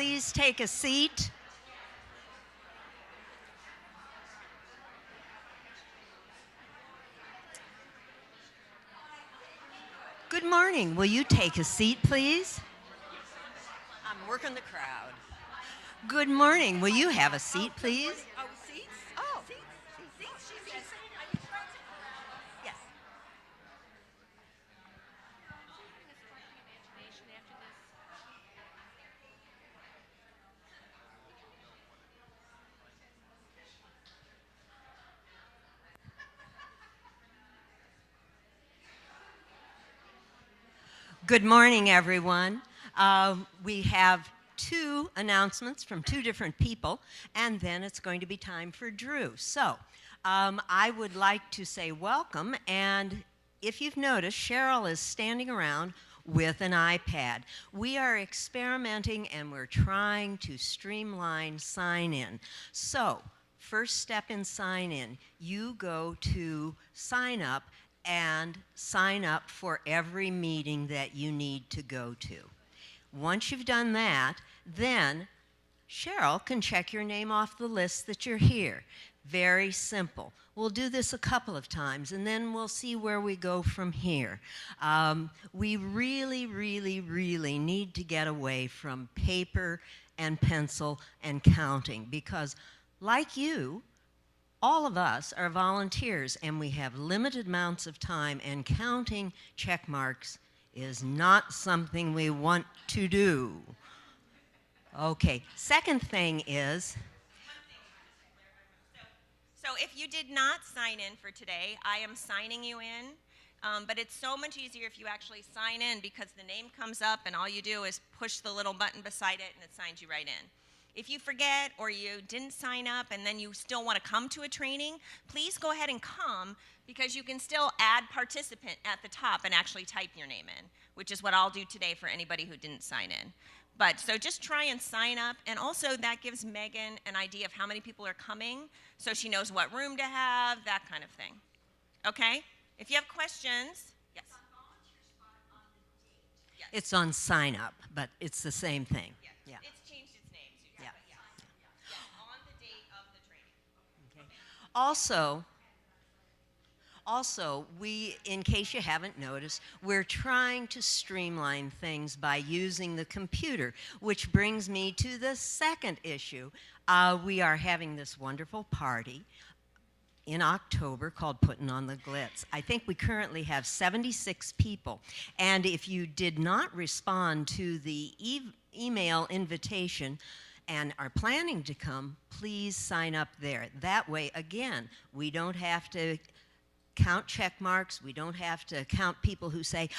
please take a seat? Good morning. Will you take a seat, please? I'm working the crowd. Good morning. Will you have a seat, please? Oh, seats? Oh, Seats? She said. yes. Good morning, everyone. We have two announcements from two different people, and then it's going to be time for Drew. So I would like to say welcome, and if you've noticed, Cheryl is standing around with an iPad. We are experimenting and we're trying to streamline sign-in. So first step in sign-in, you go to sign up and sign up for every meeting that you need to go to. Once you've done that, then Cheryl can check your name off the list that you're here. Very simple. We'll do this a couple of times, and then we'll see where we go from here. We really, really, really need to get away from paper and pencil and counting because, like you, all of us are volunteers, and we have limited amounts of time, and counting check marks is not something we want to do. Okay, second thing is... So if you did not sign in for today, I am signing you in. But it's so much easier if you actually sign in because the name comes up and all you do is push the little button beside it and it signs you right in. If you forget or you didn't sign up and then you still want to come to a training, please go ahead and come because you can still add participant at the top and actually type your name in, which is what I'll do today for anybody who didn't sign in. But so just try and sign up, and also that gives Megan an idea of how many people are coming so she knows what room to have, that kind of thing. Okay? If you have questions, yes? Yes. It's on sign up, but it's the same thing. Yes. Yeah. It's changed its name, so yeah. Yes, on the date of the training. Okay. Also, we, in case you haven't noticed, we're trying to streamline things by using the computer, which brings me to the second issue. We are having this wonderful party in October called Putting on the Glitz. I think we currently have 76 people, and if you did not respond to the email invitation and are planning to come, please sign up there. That way, again, we don't have to count check marks. We don't have to count people who say,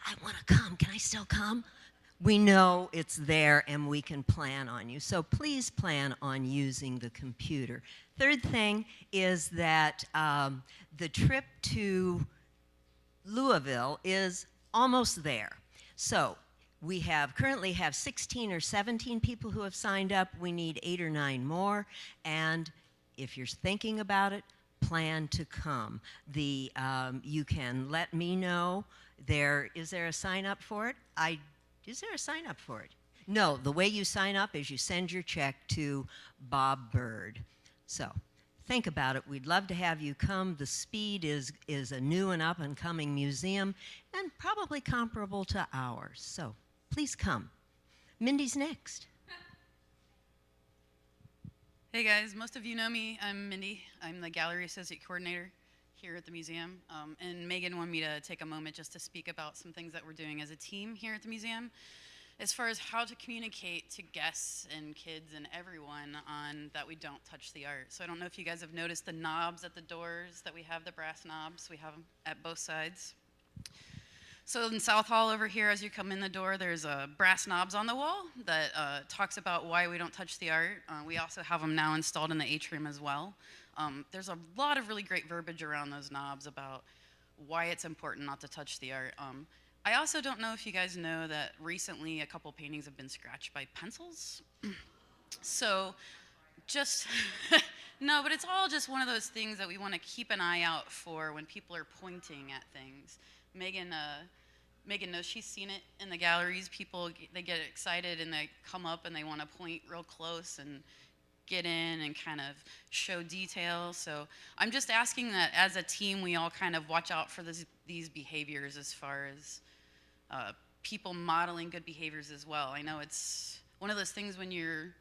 I want to come. Can I still come? We know it's there and we can plan on you. So please plan on using the computer. Third thing is that the trip to Louisville is almost there. So we currently have 16 or 17 people who have signed up. We need 8 or 9 more. And if you're thinking about it, plan to come. You can let me know. Is there a sign up for it? Is there a sign up for it? No, the way you sign up is you send your check to Bob Bird. So think about it. We'd love to have you come. The Speed is a new and up and coming museum and probably comparable to ours. So please come. Mindy's next. Hey guys, most of you know me. I'm Mindy. I'm the Gallery Associate Coordinator here at the museum. And Megan wanted me to take a moment just to speak about some things that we're doing as a team here at the museum as far as how to communicate to guests and kids and everyone on that we don't touch the art. So I don't know if you guys have noticed the knobs at the doors, that we have the brass knobs. We have them at both sides. So in South Hall over here, as you come in the door, there's brass knobs on the wall that talks about why we don't touch the art. We also have them now installed in the atrium as well. There's a lot of really great verbiage around those knobs about why it's important not to touch the art. I also don't know if you guys know that recently a couple paintings have been scratched by pencils. So just, no, but it's all just one of those things that we want to keep an eye out for when people are pointing at things. Megan Megan knows she's seen it in the galleries. People, they get excited and they come up and they want to point real close and get in and kind of show detail. So I'm just asking that as a team, we all kind of watch out for these behaviors as far as people modeling good behaviors as well. I know it's one of those things when you're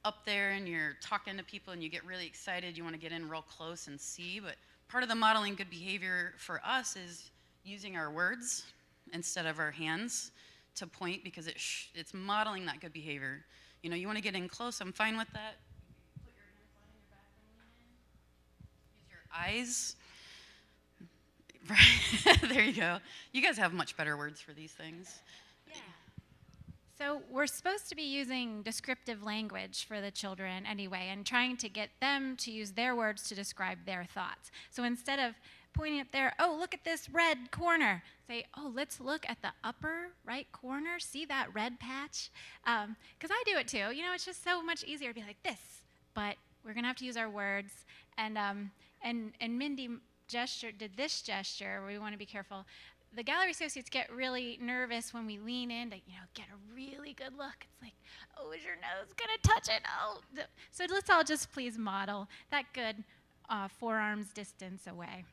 up there and you're talking to people and you get really excited, you want to get in real close and see, but part of the modeling good behavior for us is using our words instead of our hands to point, because it's modeling that good behavior. You know, you want to get in close, I'm fine with that. Put your hands behind your back and lean in. Use your eyes. Right. There you go. You guys have much better words for these things. Yeah. So we're supposed to be using descriptive language for the children anyway, and trying to get them to use their words to describe their thoughts. So instead of pointing up there, oh, look at this red corner, say, oh, let's look at the upper right corner. See that red patch? Because I do it too. You know, it's just so much easier to be like this. But we're going to have to use our words. And Mindy did this gesture where we want to be careful. The gallery associates get really nervous when we lean in to, get a really good look. It's like, oh, is your nose going to touch it? Oh. So let's all just please model that good forearms distance away.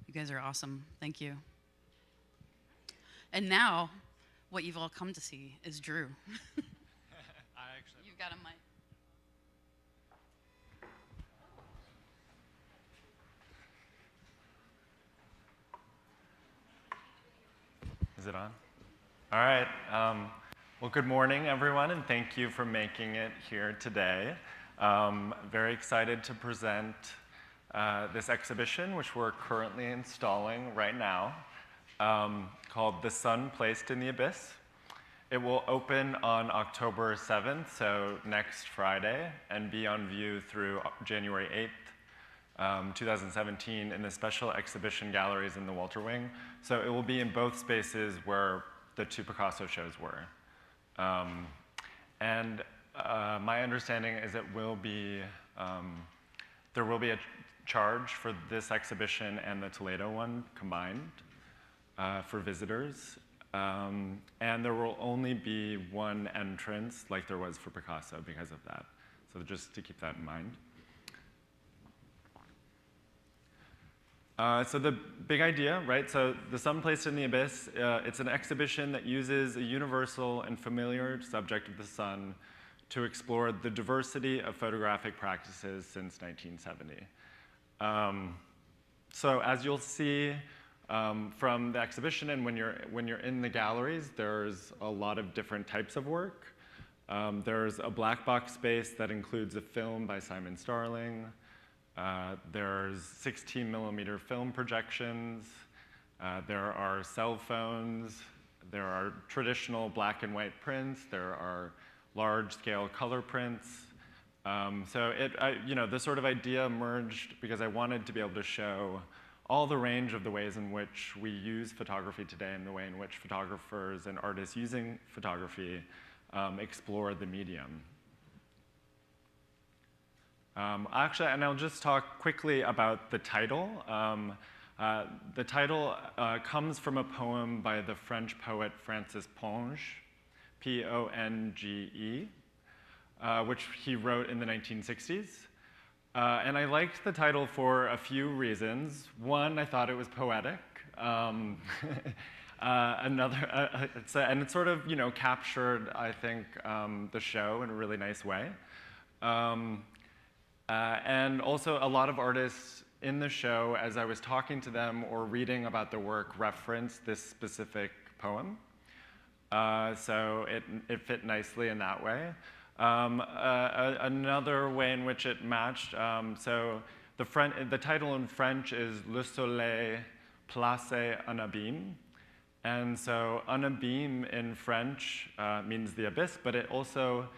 You guys are awesome. Thank you. And now, what you've all come to see is Drew. You've got a mic. Is it on? All right. Well, good morning, everyone, and thank you for making it here today. Very excited to present this exhibition, which we're currently installing right now, called The Sun Placed in the Abyss. It will open on October 7th, so next Friday, and be on view through January 8th. 2017 in the special exhibition galleries in the Walter Wing. So it will be in both spaces where the two Picasso shows were. My understanding is it will be, there will be a charge for this exhibition and the Toledo one combined for visitors. And there will only be one entrance like there was for Picasso because of that. So just to keep that in mind. So the big idea, right? So The Sun Placed in the Abyss, it's an exhibition that uses a universal and familiar subject of the sun to explore the diversity of photographic practices since 1970. So as you'll see from the exhibition and when you're in the galleries, there's a lot of different types of work. There's a black box space that includes a film by Simon Starling. There's 16mm film projections. There are cell phones. There are traditional black and white prints. There are large-scale color prints. So the sort of idea emerged because I wanted to be able to show all the range of the ways in which we use photography today and the way in which photographers and artists using photography explore the medium. Actually, and I'll just talk quickly about the title. The title comes from a poem by the French poet Francis Ponge, P-O-N-G-E, which he wrote in the 1960s. And I liked the title for a few reasons. One, I thought it was poetic. And it sort of, captured, I think, the show in a really nice way. And also, a lot of artists in the show, as I was talking to them or reading about their work, referenced this specific poem. So it fit nicely in that way. Another way in which it matched, so the title in French is Le Soleil place un abîme. And so un abîme in French means the abyss, but it also,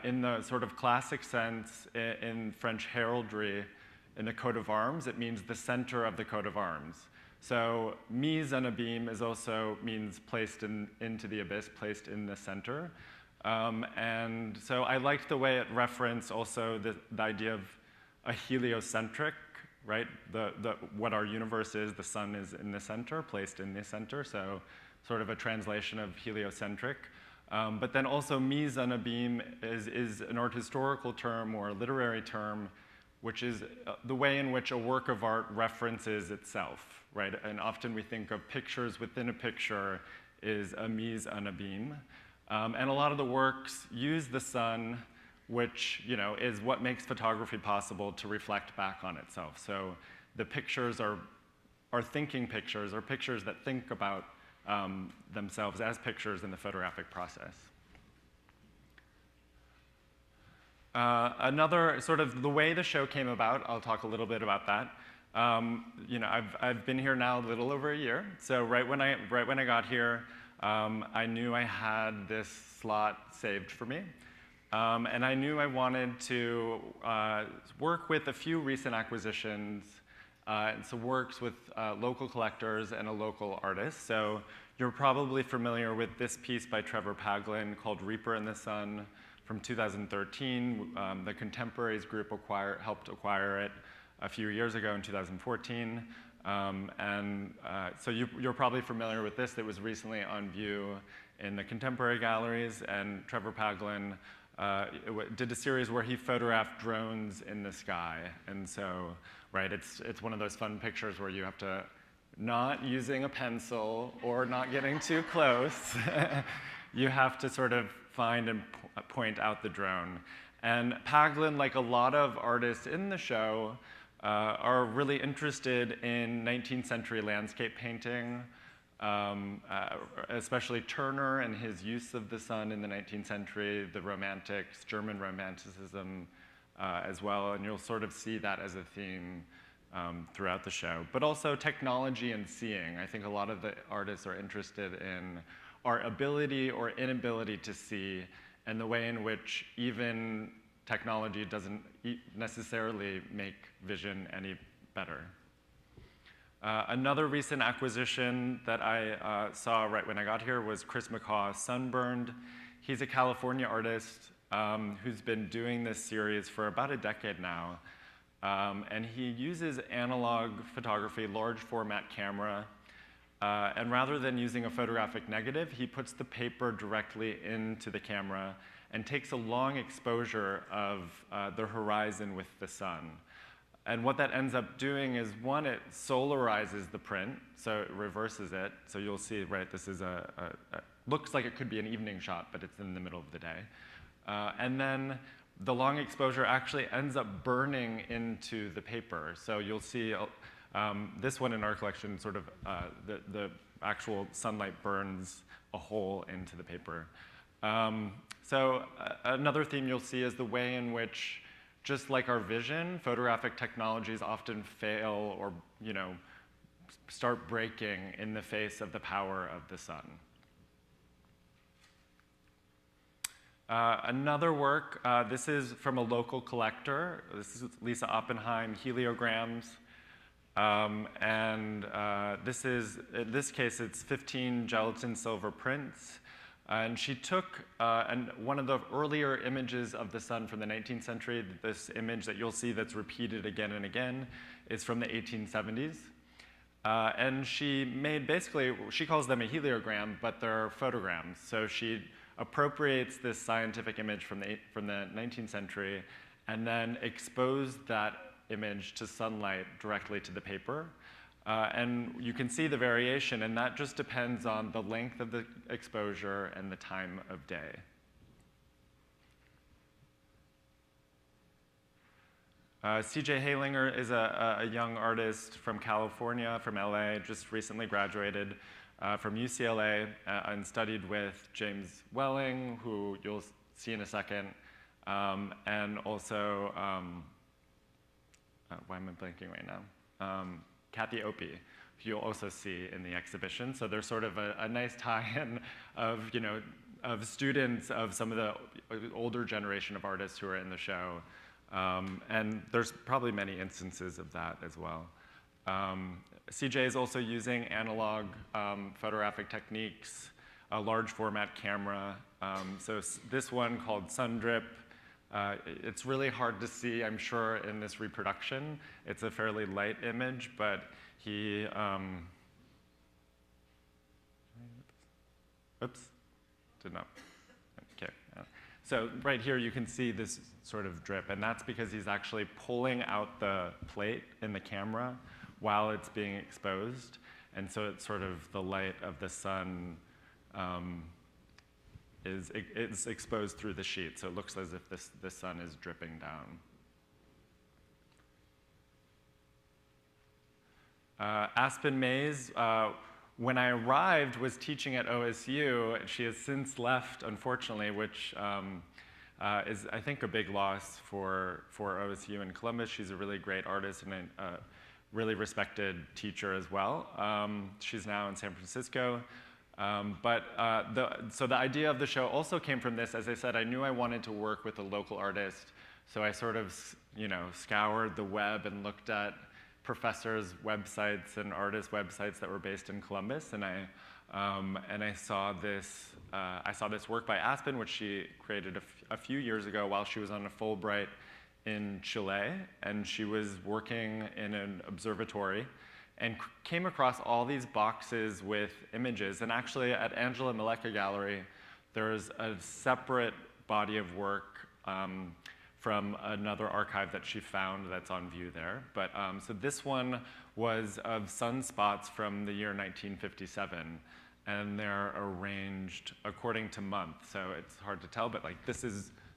in the sort of classic sense in French heraldry, in the coat of arms, it means the center of the coat of arms. So mise en abîme means placed into the abyss, placed in the center. And so I liked the way it referenced also the idea of a heliocentric right? What our universe is, the sun is in the center, placed in the center, so sort of a translation of heliocentric. But then also mise en abîme is an art historical term or a literary term, which is the way in which a work of art references itself, right? And often we think of pictures within a picture is a mise en abîme. And a lot of the works use the sun, which is what makes photography possible to reflect back on itself. So the pictures are thinking pictures, or pictures that think about themselves as pictures in the photographic process. Another sort of the way the show came about, I'll talk a little bit about that. I've been here now a little over a year. So right when I got here, I knew I had this slot saved for me. And I knew I wanted to work with a few recent acquisitions, and some works with local collectors and a local artist. So you're probably familiar with this piece by Trevor Paglin called Reaper in the Sun from 2013. The Contemporaries group helped acquire it a few years ago in 2014. So you're probably familiar with this. It was recently on view in the Contemporary galleries, and Trevor Paglin did a series where he photographed drones in the sky. And so, right, it's one of those fun pictures where you have to, not using a pencil or not getting too close, you have to sort of find and point out the drone. And Paglin, like a lot of artists in the show, are really interested in 19th century landscape painting, especially Turner and his use of the sun in the 19th century, the Romantics, German Romanticism as well, and you'll sort of see that as a theme throughout the show. But also technology and seeing. I think a lot of the artists are interested in our ability or inability to see, and the way in which even technology doesn't necessarily make vision any better. Another recent acquisition that I saw right when I got here was Chris McCaw, Sunburned. He's a California artist who's been doing this series for about a decade now. And he uses analog photography, large format camera. And rather than using a photographic negative, he puts the paper directly into the camera and takes a long exposure of the horizon with the sun. And what that ends up doing is, one, it solarizes the print, so it reverses it. So you'll see, right, this is looks like it could be an evening shot, but it's in the middle of the day. And then the long exposure actually ends up burning into the paper. So you'll see this one in our collection, sort of the actual sunlight burns a hole into the paper. So another theme you'll see is the way in which, just like our vision, photographic technologies often fail or start breaking in the face of the power of the sun. Another work, this is from a local collector. This is Lisa Oppenheim, Heliograms. This is, in this case, it's 15 gelatin silver prints. And she took one of the earlier images of the sun from the 19th century. This image that you'll see that's repeated again and again is from the 1870s. And she made basically, she calls them a heliogram, but they're photograms. So she appropriates this scientific image from the 19th century and then exposed that image to sunlight directly to the paper. And you can see the variation, and that just depends on the length of the exposure and the time of day. CJ Halinger is a young artist from California, from LA, just recently graduated from UCLA and studied with James Welling, who you'll see in a second, and also, why am I blanking right now? Kathy Opie, who you'll also see in the exhibition. So there's sort of a nice tie-in of, of students of some of the older generation of artists who are in the show. And there's probably many instances of that as well. CJ is also using analog photographic techniques, a large format camera. So this one called Sun Drip It's really hard to see, I'm sure, in this reproduction. It's a fairly light image, but he, oops, did not, okay. So right here you can see this sort of drip, and that's because he's actually pulling out the plate in the camera while it's being exposed. And so it's sort of the light of the sun is exposed through the sheet. So it looks as if the sun is dripping down. Aspen Mays, when I arrived, was teaching at OSU. She has since left, unfortunately, which is, I think, a big loss for OSU in Columbus. She's a really great artist and a really respected teacher as well. She's now in San Francisco. So the idea of the show also came from this. As I said, I knew I wanted to work with a local artist, so I sort of, scoured the web and looked at professors' websites and artists' websites that were based in Columbus, and I saw this work by Aspen, which she created a few years ago while she was on a Fulbright in Chile, and she was working in an observatory and came across all these boxes with images. And actually, at Angela Maleka Gallery, there's a separate body of work from another archive that she found that's on view there. But so this one was of sunspots from the year 1957, and they're arranged according to month. So it's hard to tell, but like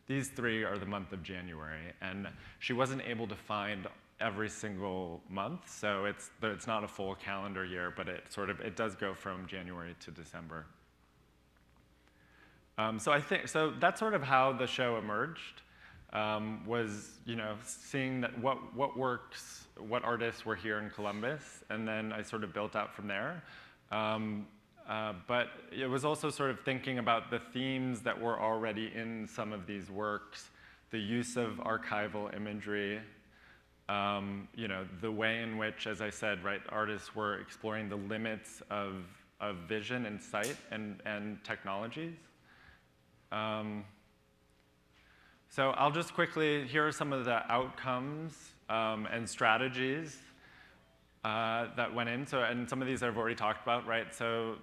these three are the month of January, and she wasn't able to find every single month, so it's not a full calendar year, but it does go from January to December. So that's sort of how the show emerged. Was seeing that what works, what artists were here in Columbus, and then I sort of built out from there. But it was also sort of thinking about the themes that were already in some of these works, the use of archival imagery, the way in which, as I said, right, artists were exploring the limits of vision and sight and technologies. So I'll just quickly, here are some of the outcomes and strategies that went in. And some of these I've already talked about, right? So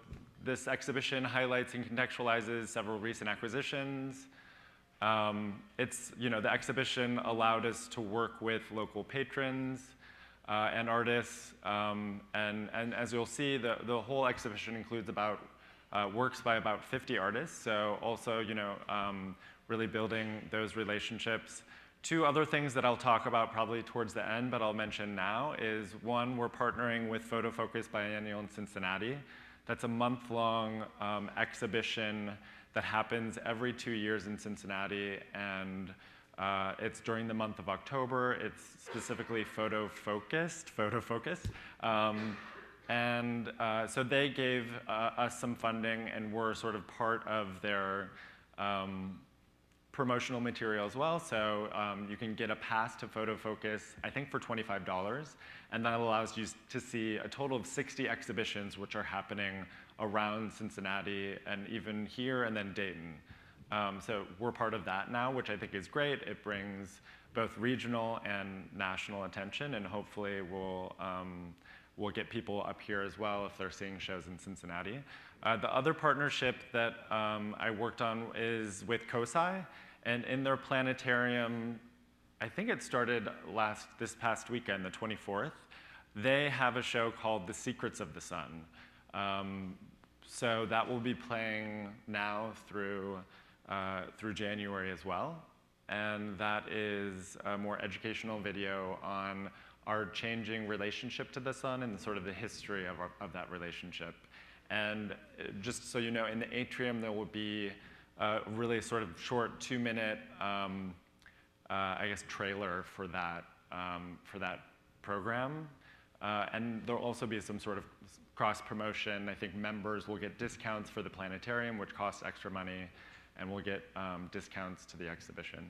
this exhibition highlights and contextualizes several recent acquisitions. The exhibition allowed us to work with local patrons and artists. And as you'll see, the whole exhibition includes works by about 50 artists. So also, really building those relationships. Two other things that I'll talk about probably towards the end, but I'll mention now, is one, we're partnering with Photo Focus Biennial in Cincinnati. That's a month-long exhibition that happens every 2 years in Cincinnati, and it's during the month of October. It's specifically photo-focused. So they gave us some funding, and we're sort of part of their promotional material as well. So you can get a pass to Photo Focus, I think for $25, and that allows you to see a total of 60 exhibitions which are happening around Cincinnati and even here and then Dayton. So we're part of that now, which I think is great. It brings both regional and national attention, and hopefully we'll get people up here as well if they're seeing shows in Cincinnati. The other partnership that I worked on is with COSI, and in their planetarium, I think it started this past weekend, the 24th, they have a show called The Secrets of the Sun. So that will be playing now through January as well, and that is a more educational video on our changing relationship to the sun and sort of the history of that relationship. And just so you know, in the atrium there will be a really sort of short 2-minute, trailer for that program. And there'll also be some sort of cross-promotion. I think members will get discounts for the planetarium, which costs extra money, and we'll get discounts to the exhibition.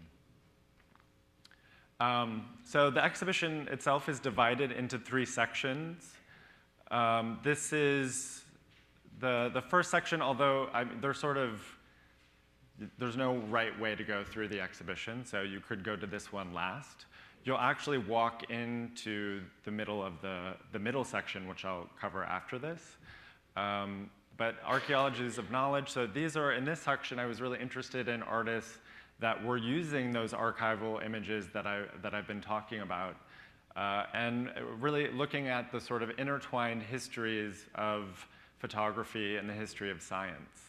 So the exhibition itself is divided into 3 sections. This is the first section, although they're sort of there's no right way to go through the exhibition, so you could go to this one last. You'll actually walk into the middle of the middle section, which I'll cover after this. But archaeologies of knowledge, so these are, in this section, I was really interested in artists that were using those archival images that I've been talking about, and really looking at the sort of intertwined histories of photography and the history of science.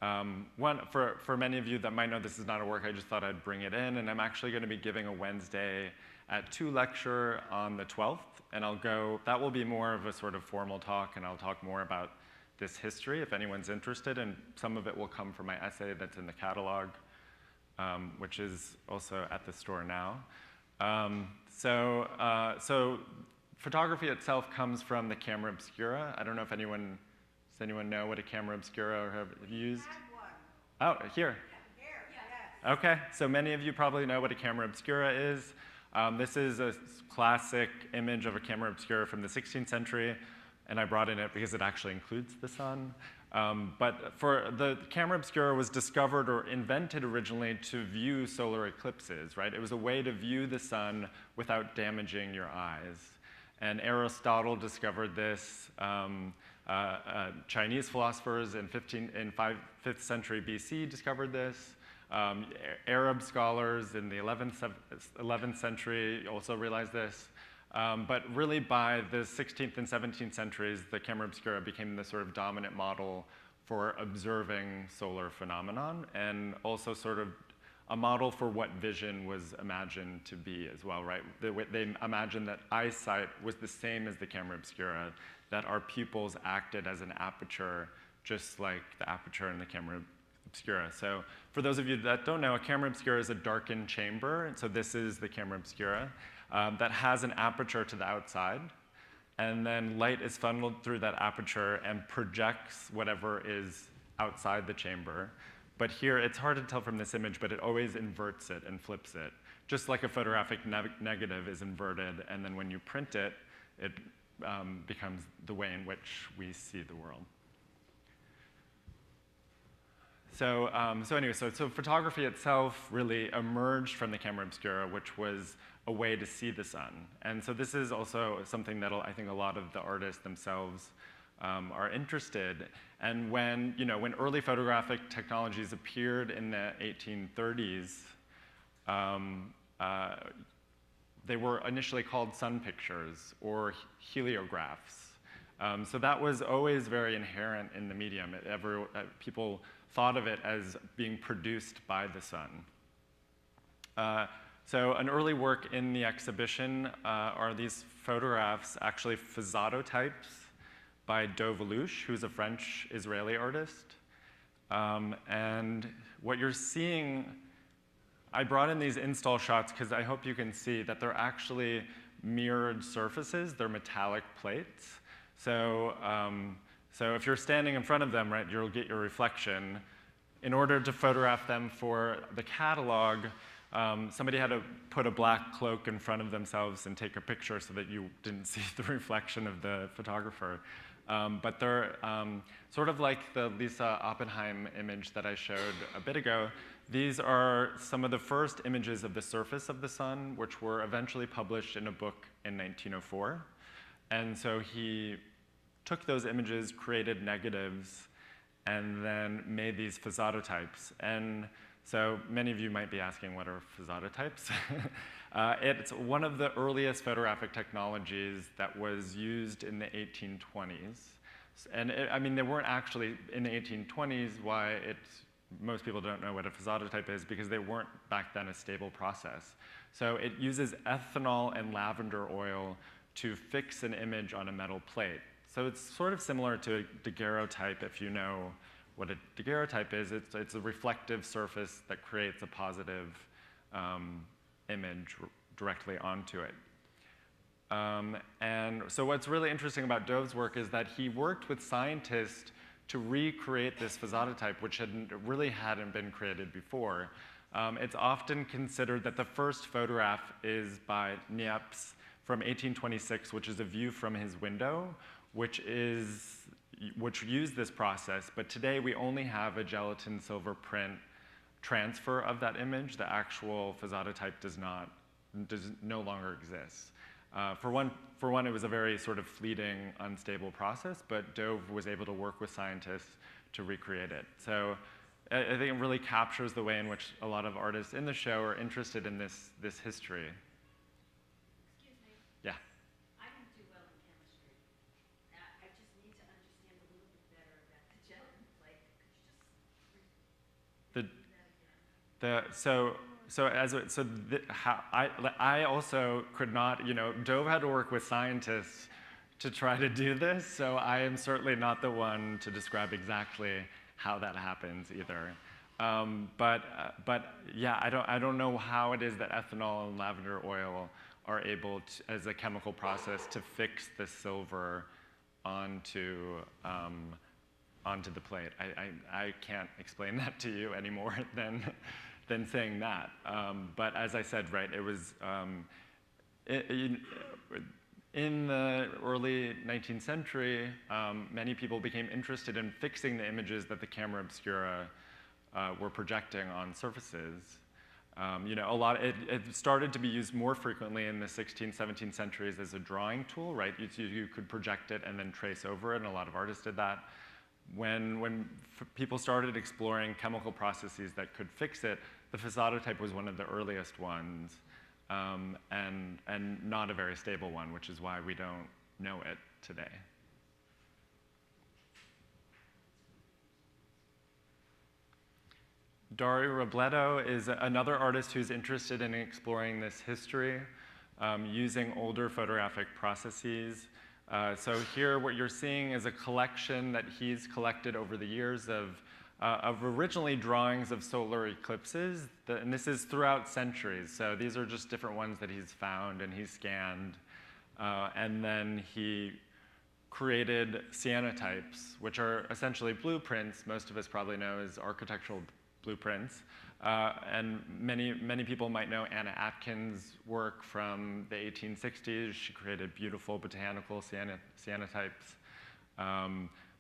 For many of you that might know this is not a work, I just thought I'd bring it in, and I'm actually going to be giving a Wednesday at 2 lecture on the 12th, and that will be more of a sort of formal talk, and I'll talk more about this history if anyone's interested, and some of it will come from my essay that's in the catalog, which is also at the store now. So photography itself comes from the camera obscura. I don't know if does anyone know what a camera obscura or have used? Oh, here. Okay, so many of you probably know what a camera obscura is. This is a classic image of a camera obscura from the 16th century, and I brought in it because it actually includes the sun. But for the camera obscura was discovered or invented originally to view solar eclipses, right? It was a way to view the sun without damaging your eyes. And Aristotle discovered this. Chinese philosophers in 5th century BC discovered this. Arab scholars in the 11th century also realized this. But really by the 16th and 17th centuries, the camera obscura became the sort of dominant model for observing solar phenomenon, and also sort of a model for what vision was imagined to be as well, right? They imagined that eyesight was the same as the camera obscura, that our pupils acted as an aperture, just like the aperture in the camera obscura. So for those of you that don't know, a camera obscura is a darkened chamber, and so this is the camera obscura that has an aperture to the outside, and then light is funneled through that aperture and projects whatever is outside the chamber. But here, it's hard to tell from this image, but it always inverts it and flips it, just like a photographic negative is inverted, and then when you print it, it becomes the way in which we see the world. So photography itself really emerged from the camera obscura, which was a way to see the sun. And so this is also something that I think a lot of the artists themselves are interested. And when early photographic technologies appeared in the 1830s, they were initially called sun pictures or heliographs. So that was always very inherent in the medium. People thought of it as being produced by the sun. So an early work in the exhibition are these photographs, actually phototypes by Dovalouche, who's a French-Israeli artist. And what you're seeing, I brought in these install shots because I hope you can see that they're actually mirrored surfaces. They're metallic plates. So if you're standing in front of them, right, you'll get your reflection. In order to photograph them for the catalog, somebody had to put a black cloak in front of themselves and take a picture so that you didn't see the reflection of the photographer. But they're sort of like the Lisa Oppenheim image that I showed a bit ago. These are some of the first images of the surface of the sun, which were eventually published in a book in 1904. And so he took those images, created negatives, and then made these phototypes. And so many of you might be asking, what are phototypes? It's one of the earliest photographic technologies that was used in the 1820s. And they weren't actually in the 1820s. Most people don't know what a phototype is because they weren't back then a stable process. So it uses ethanol and lavender oil to fix an image on a metal plate. So it's sort of similar to a daguerreotype, if you know what a daguerreotype is. It's a reflective surface that creates a positive image directly onto it. And so what's really interesting about Dove's work is that he worked with scientists to recreate this phototype, which hadn't been created before. It's often considered that the first photograph is by Niepce from 1826, which is a view from his window, which is which use this process, but today we only have a gelatin silver print transfer of that image. The actual Fazada-type does no longer exist. For one, it was a very sort of fleeting, unstable process, but Dove was able to work with scientists to recreate it. So I think it really captures the way in which a lot of artists in the show are interested in this history. Excuse me. Yeah. I didn't do well in chemistry. I just need to understand a little bit better about the gelatin plate. Could you just I also could not, Dove had to work with scientists to try to do this, so I am certainly not the one to describe exactly how that happens either. But yeah, I don't know how it is that ethanol and lavender oil are able to, as a chemical process, to fix the silver onto the plate. I can't explain that to you any more than saying that. But as I said, right, it was in the early 19th century, many people became interested in fixing the images that the camera obscura were projecting on surfaces. It started to be used more frequently in the 16th, 17th centuries as a drawing tool, right? You could project it and then trace over it, and a lot of artists did that. When people started exploring chemical processes that could fix it, the Fazada-type was one of the earliest ones, and not a very stable one, which is why we don't know it today. Dario Robledo is another artist who's interested in exploring this history using older photographic processes. So here what you're seeing is a collection that he's collected over the years of originally drawings of solar eclipses, and this is throughout centuries. So these are just different ones that he's found and he's scanned. And then he created cyanotypes, which are essentially blueprints. Most of us probably know as architectural blueprints. And many people might know Anna Atkins' work from the 1860s. She created beautiful botanical cyanotypes.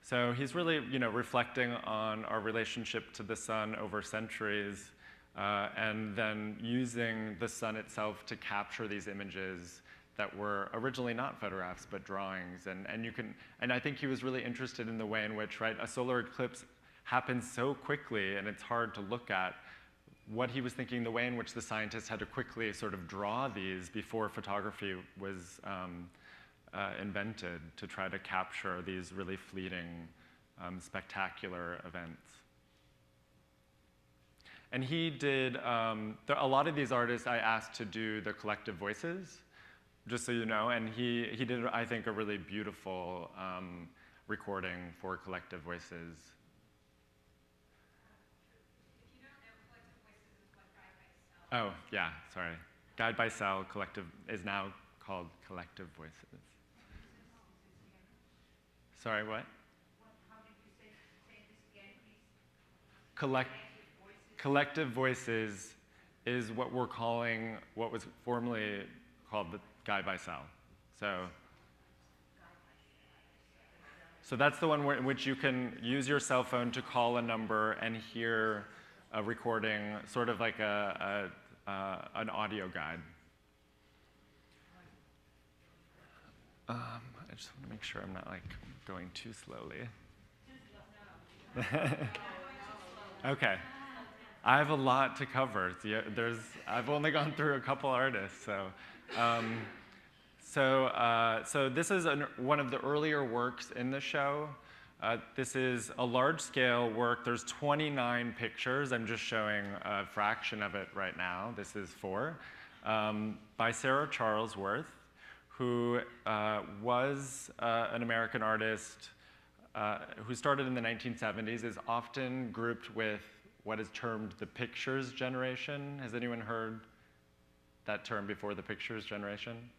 So he's really, reflecting on our relationship to the sun over centuries, and then using the sun itself to capture these images that were originally not photographs but drawings. And I think he was really interested in the way in which, right, a solar eclipse happens so quickly, and it's hard to look at. What he was thinking, the way in which the scientists had to quickly sort of draw these before photography was invented, to try to capture these really fleeting, spectacular events. And he did, a lot of these artists I asked to do the collective voices, just so you know, and he did, I think, a really beautiful recording for collective voices. Oh, yeah, sorry. Guide by Cell Collective is now called Collective Voices. Sorry, what? How did you say this again, please? Collective Voices is what we're calling, what was formerly called the Guide by Cell. So that's the one in which you can use your cell phone to call a number and hear a recording, sort of like an audio guide. I just want to make sure I'm not going too slowly. Okay, I have a lot to cover. I've only gone through a couple artists, so this is one of the earlier works in the show. This is a large-scale work. There's 29 pictures. I'm just showing a fraction of it right now. This is 4, by Sarah Charlesworth, who was an American artist who started in the 1970s, is often grouped with what is termed the pictures generation. Has anyone heard that term before, the pictures generation?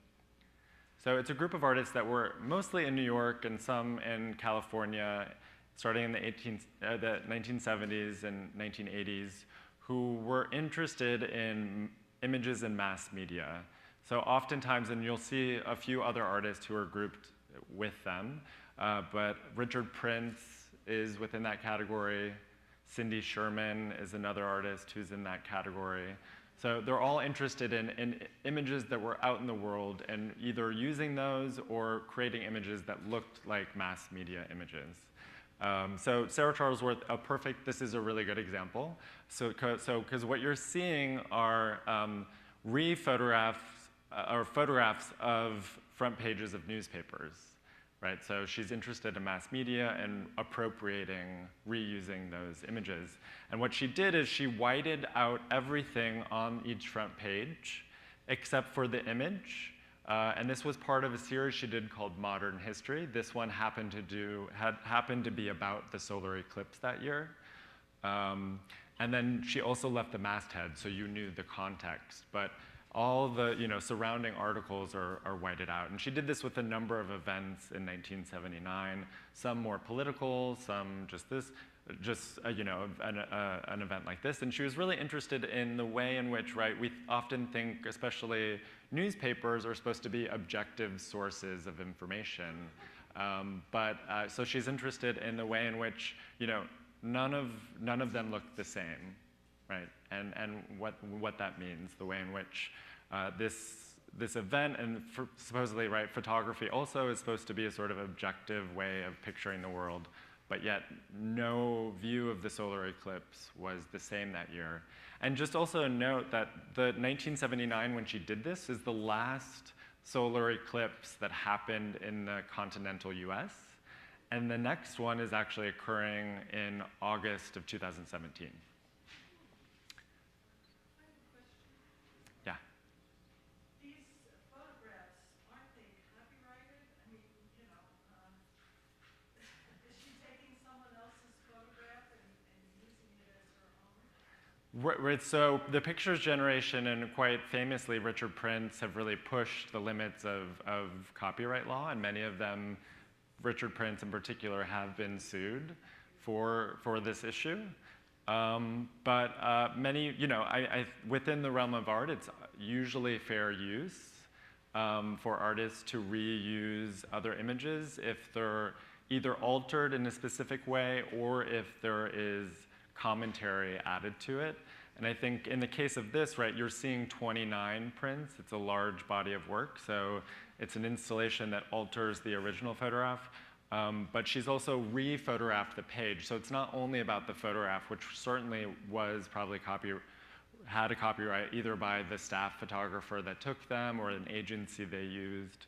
So it's a group of artists that were mostly in New York and some in California, starting in the 1970s and 1980s, who were interested in images and mass media. So oftentimes, and you'll see a few other artists who are grouped with them, but Richard Prince is within that category. Cindy Sherman is another artist who's in that category. So they're all interested in images that were out in the world and either using those or creating images that looked like mass media images. So Sarah Charlesworth, this is a really good example. Because what you're seeing are photographs of front pages of newspapers, right? So she's interested in mass media and appropriating, reusing those images. And what she did is she whited out everything on each front page except for the image. And this was part of a series she did called Modern History. This one happened to be about the solar eclipse that year. And then she also left the masthead, so you knew the context. But all the surrounding articles are whited out. And she did this with a number of events in 1979, some more political, some an event like this. And she was really interested in the way in which, right, we often think, especially newspapers are supposed to be objective sources of information. So she's interested in the way in which, none of them look the same, right? And what that means, the way in which this event and supposedly, right, photography also is supposed to be a sort of objective way of picturing the world, but yet no view of the solar eclipse was the same that year. And just also note that the 1979, when she did this, is the last solar eclipse that happened in the continental US. And the next one is actually occurring in August of 2017. Yeah. These photographs, aren't they copyrighted? I mean, is she taking someone else's photograph and using it as her own? Right, so the pictures generation and quite famously Richard Prince have really pushed the limits of copyright law, and many of them, Richard Prince in particular, have been sued for this issue. But many, within the realm of art, it's usually fair use for artists to reuse other images if they're either altered in a specific way or if there is commentary added to it. And I think in the case of this, right, you're seeing 29 prints. It's a large body of work, so it's an installation that alters the original photograph. But she's also re-photographed the page. So it's not only about the photograph, which certainly was probably had a copyright either by the staff photographer that took them or an agency they used.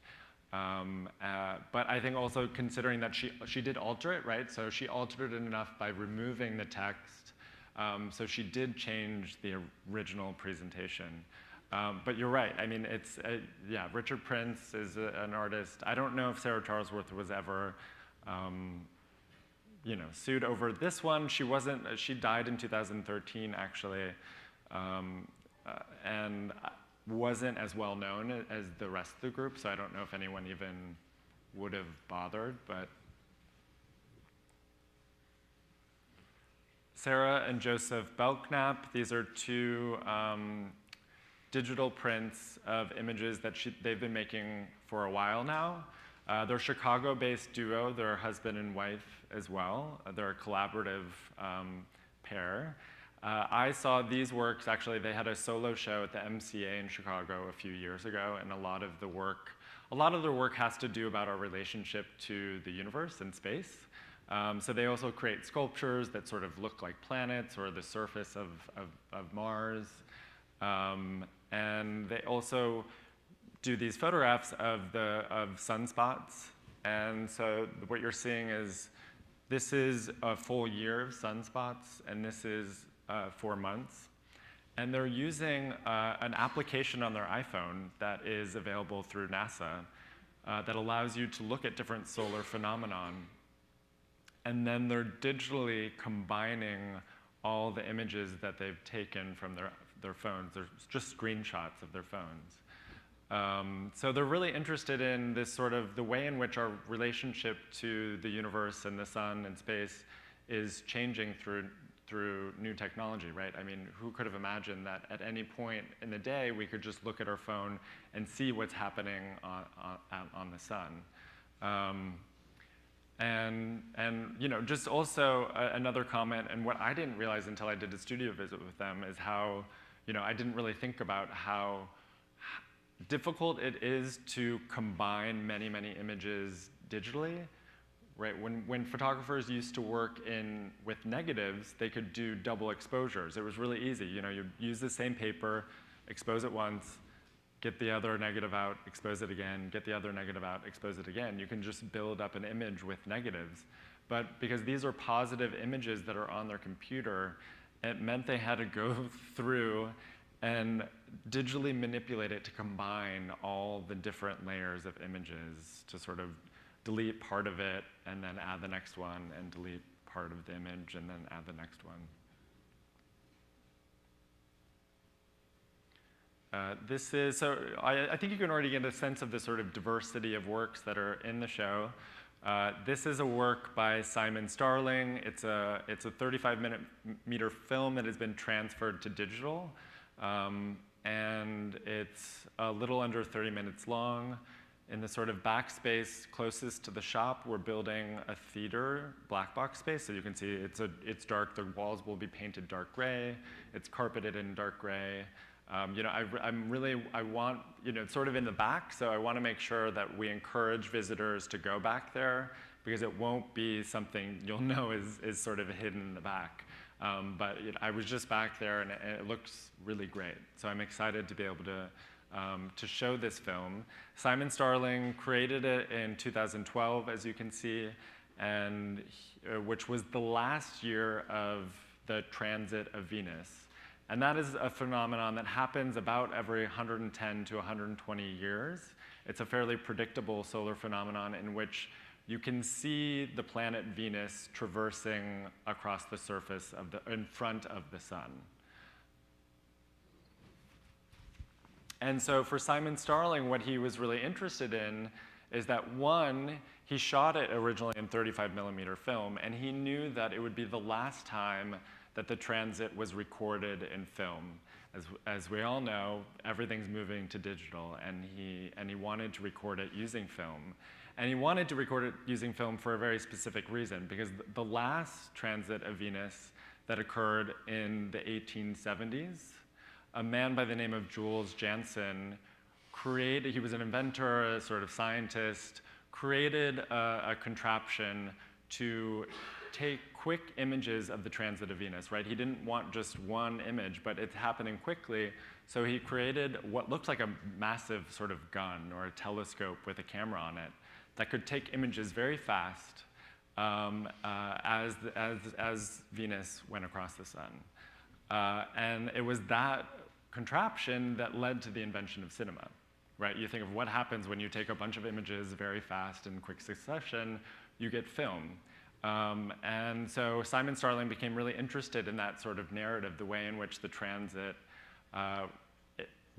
But I think also considering that she did alter it, right? So she altered it enough by removing the text. So she did change the original presentation. But you're right. I mean, Richard Prince is an artist. I don't know if Sarah Charlesworth was ever, sued over this one. She wasn't. She died in 2013, actually, and wasn't as well known as the rest of the group. So I don't know if anyone even would have bothered. But Sarah and Joseph Belknap. These are two digital prints of images that they've been making for a while now. They're a Chicago-based duo. They're a husband and wife as well. They're a collaborative pair. I saw these works, actually, they had a solo show at the MCA in Chicago a few years ago, and a lot of their work has to do about our relationship to the universe and space. So they also create sculptures that sort of look like planets or the surface of Mars. And they also do these photographs of sunspots. And so what you're seeing is this is a full year of sunspots, and this is 4 months. And they're using an application on their iPhone that is available through NASA that allows you to look at different solar phenomenon. And then they're digitally combining all the images that they've taken from their phones. They're just screenshots of their phones. So they're really interested in this sort of the way in which our relationship to the universe and the sun and space is changing through new technology, right? I mean, who could have imagined that at any point in the day we could just look at our phone and see what's happening on the sun? And you know, just also another comment, and what I didn't realize until I did a studio visit with them is how, you know, I didn't really think about how difficult it is to combine many, many images digitally, right? When photographers used to work with negatives, they could do double exposures. It was really easy. You know, you'd use the same paper, expose it once, get the other negative out, expose it again, get the other negative out, expose it again. You can just build up an image with negatives. But because these are positive images that are on their computer, it meant they had to go through and digitally manipulate it to combine all the different layers of images to sort of delete part of it and then add the next one and delete part of the image and then add the next one. So I think you can already get a sense of the sort of diversity of works that are in the show. This is a work by Simon Starling. It's a 35-meter film that has been transferred to digital. And it's a little under 30 minutes long. In the sort of backspace closest to the shop, we're building a theater black box space. So you can see it's dark. The walls will be painted dark gray. It's carpeted in dark gray. You know, I want, you know, it's sort of in the back, so I want to make sure that we encourage visitors to go back there because it won't be something you'll know is sort of hidden in the back. But I was just back there, and it looks really great. So I'm excited to be able to show this film. Simon Starling created it in 2012, as you can see, and which was the last year of the transit of Venus. And that is a phenomenon that happens about every 110 to 120 years. It's a fairly predictable solar phenomenon in which you can see the planet Venus traversing across the surface in front of the sun. And so for Simon Starling, what he was really interested in is that, one, he shot it originally in 35mm film, and he knew that it would be the last time that the transit was recorded in film. As we all know, everything's moving to digital, and he wanted to record it using film. And he wanted to record it using film for a very specific reason, because the last transit of Venus that occurred in the 1870s, a man by the name of Jules Janssen he was an inventor, a sort of scientist, created a contraption to take quick images of the transit of Venus, right? He didn't want just one image, but it's happening quickly. So he created what looked like a massive sort of gun or a telescope with a camera on it that could take images very fast as Venus went across the sun. And it was that contraption that led to the invention of cinema, right? You think of what happens when you take a bunch of images very fast in quick succession, you get film. And so Simon Starling became really interested in that sort of narrative, the way in which the transit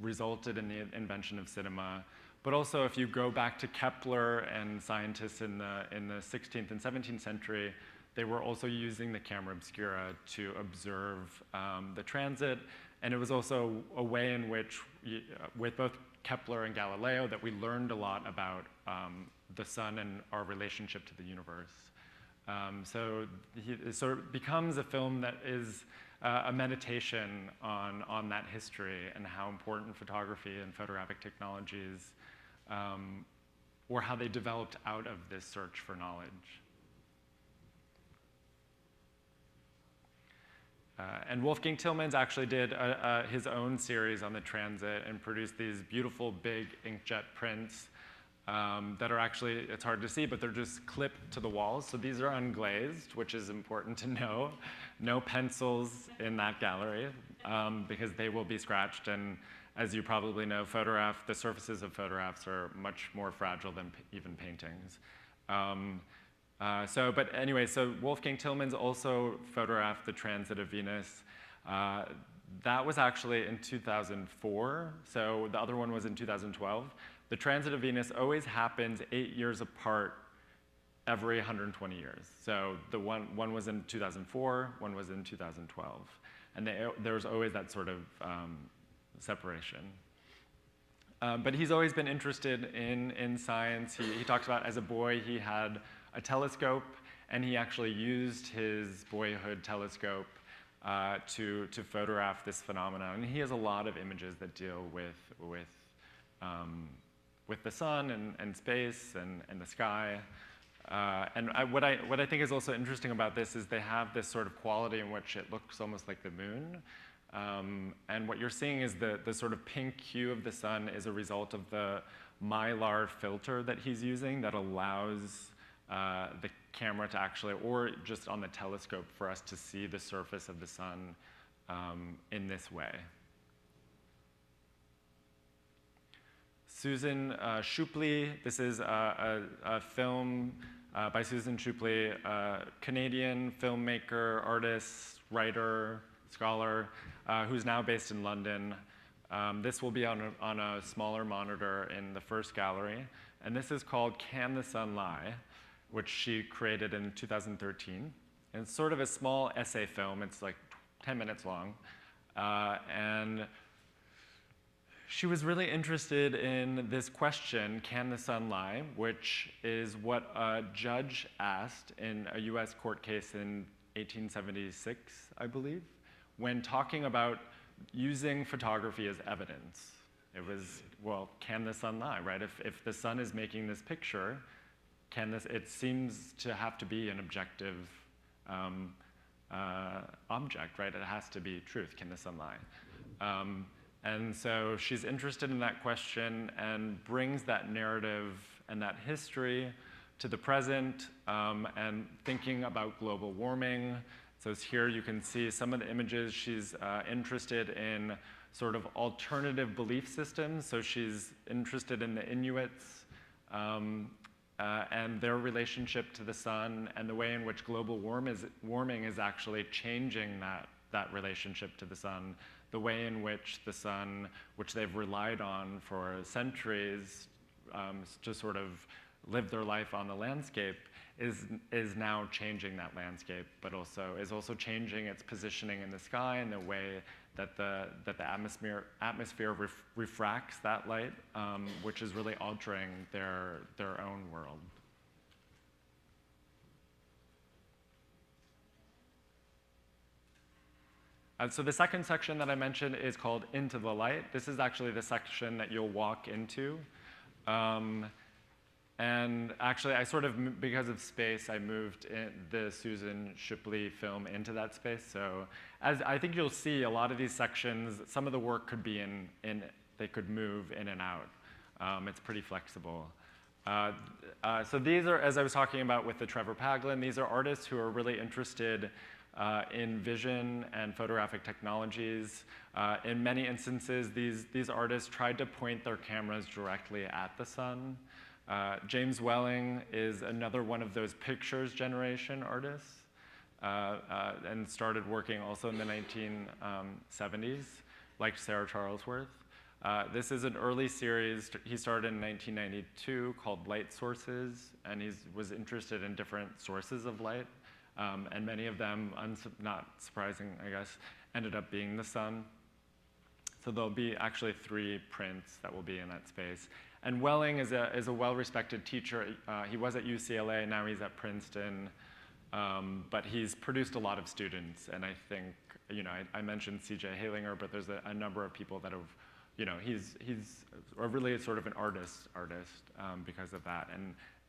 resulted in the invention of cinema. But also, if you go back to Kepler and scientists in the 16th and 17th century, they were also using the camera obscura to observe the transit. And it was also a way in which, with both Kepler and Galileo, that we learned a lot about the sun and our relationship to the universe. So it sort of becomes a film that is a meditation on that history and how important photography and photographic technologies, or how they developed out of this search for knowledge. And Wolfgang Tillmans actually did his own series on the transit and produced these beautiful big inkjet prints that are actually, it's hard to see, but they're just clipped to the walls. So these are unglazed, which is important to know. No pencils in that gallery because they will be scratched. And as you probably know, the surfaces of photographs are much more fragile than even paintings. But anyway, so Wolfgang Tillmans also photographed the transit of Venus. That was actually in 2004, so the other one was in 2012. The transit of Venus always happens 8 years apart every 120 years. So the one was in 2004, one was in 2012. And there was always that sort of separation. But he's always been interested in science. He talks about, as a boy, he had a telescope, and he actually used his boyhood telescope to photograph this phenomenon. And he has a lot of images that deal with the sun and space and the sky. What I think is also interesting about this is they have this sort of quality in which it looks almost like the moon. And what you're seeing is the sort of pink hue of the sun is a result of the mylar filter that he's using that allows the camera to actually, or just on the telescope, for us to see the surface of the sun in this way. Susan Shupley, this is a film by Susan Shupley, a Canadian filmmaker, artist, writer, scholar, who's now based in London. This will be on a smaller monitor in the first gallery. And this is called Can the Sun Lie?, which she created in 2013. And it's sort of a small essay film. It's like 10 minutes long. And she was really interested in this question, can the sun lie, which is what a judge asked in a US court case in 1876, I believe, when talking about using photography as evidence. It was, well, can the sun lie, right? If the sun is making this picture, it seems to have to be an objective object, right? It has to be truth. Can the sun lie? And so she's interested in that question and brings that narrative and that history to the present and thinking about global warming. So here you can see some of the images. She's interested in sort of alternative belief systems. So she's interested in the Inuits and their relationship to the sun and the way in which global warming is actually changing that relationship to the sun, the way in which the sun, which they've relied on for centuries to sort of live their life on the landscape, is now changing that landscape, but is also changing its positioning in the sky and the way that the atmosphere refracts that light, which is really altering their own world. So the second section that I mentioned is called Into the Light. This is actually the section that you'll walk into. And actually, I sort of, because of space, I moved the Susan Shipley film into that space. So as I think you'll see, a lot of these sections, some of the work could be they could move in and out. It's pretty flexible. So these are, as I was talking about with the Trevor Paglin, these are artists who are really interested in vision and photographic technologies. In many instances, these artists tried to point their cameras directly at the sun. James Welling is another one of those pictures generation artists and started working also in the 1970s, like Sarah Charlesworth. This is an early series he started in 1992 called Light Sources, and he was interested in different sources of light. And many of them, not surprising, I guess, ended up being the sun. So there'll be actually 3 prints that will be in that space. And Welling is a well-respected teacher. He was at UCLA, now he's at Princeton. But he's produced a lot of students. And I think, I mentioned C.J. Halinger, but there's a number of people that have, he's really sort of an artist because of that.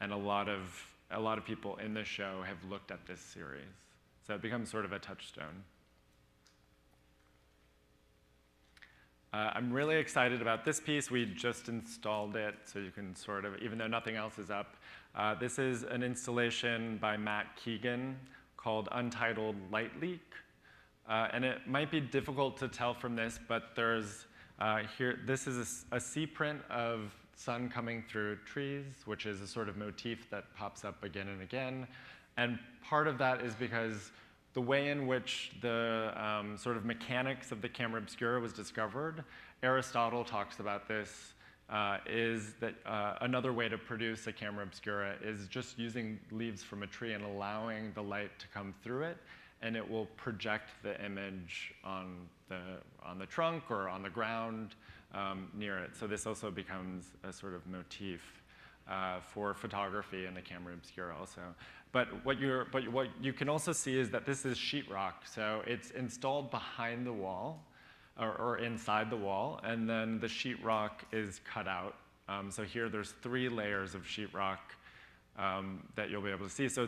And a lot of people in the show have looked at this series. So it becomes sort of a touchstone. I'm really excited about this piece. We just installed it, so you can sort of, even though nothing else is up. This is an installation by Matt Keegan called Untitled Light Leak. And it might be difficult to tell from this, but there's this is a sea print of sun coming through trees, which is a sort of motif that pops up again and again. And part of that is because the way in which the sort of mechanics of the camera obscura was discovered, Aristotle talks about this, is that another way to produce a camera obscura is just using leaves from a tree and allowing the light to come through it, and it will project the image on the trunk or on the ground near it. So this also becomes a sort of motif. for photography and the camera obscura also. But what you can also see is that this is sheetrock. So it's installed behind the wall or inside the wall, and then the sheetrock is cut out. So here there's 3 layers of sheetrock that you'll be able to see. So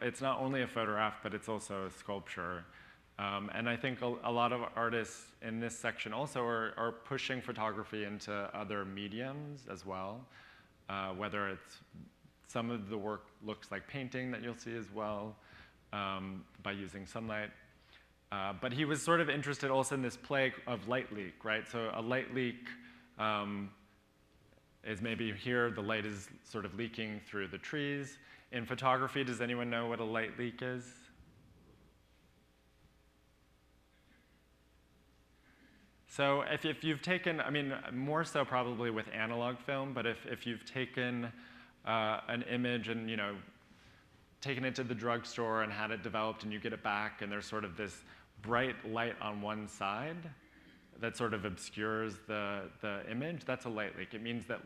it's not only a photograph, but it's also a sculpture. And I think a lot of artists in this section also are pushing photography into other mediums as well, whether it's some of the work looks like painting that you'll see as well by using sunlight. But he was sort of interested also in this play of light leak, right? So a light leak is maybe here, the light is sort of leaking through the trees. In photography, does anyone know what a light leak is? So if you've taken, I mean, more so probably with analog film, but if you've taken an image and, you know, taken it to the drugstore and had it developed and you get it back and there's sort of this bright light on one side that sort of obscures the image, that's a light leak. It means that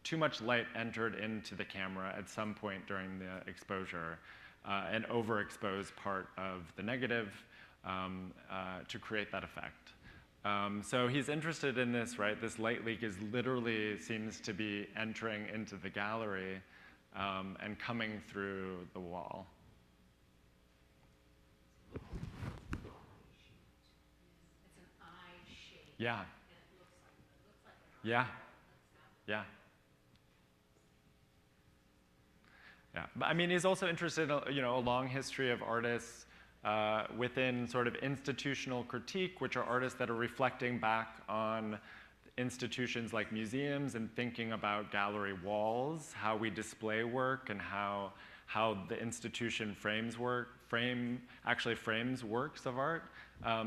too much light entered into the camera at some point during the exposure and overexposed part of the negative to create that effect. So he's interested in this, right? This light leak is literally seems to be entering into the gallery and coming through the wall. It's an eye shape. Yeah. And it looks like Yeah. Yeah. Yeah. But I mean, he's also interested in, you know, a long history of artists within sort of institutional critique, which are artists that are reflecting back on institutions like museums and thinking about gallery walls, how we display work, and how the institution frames works of art.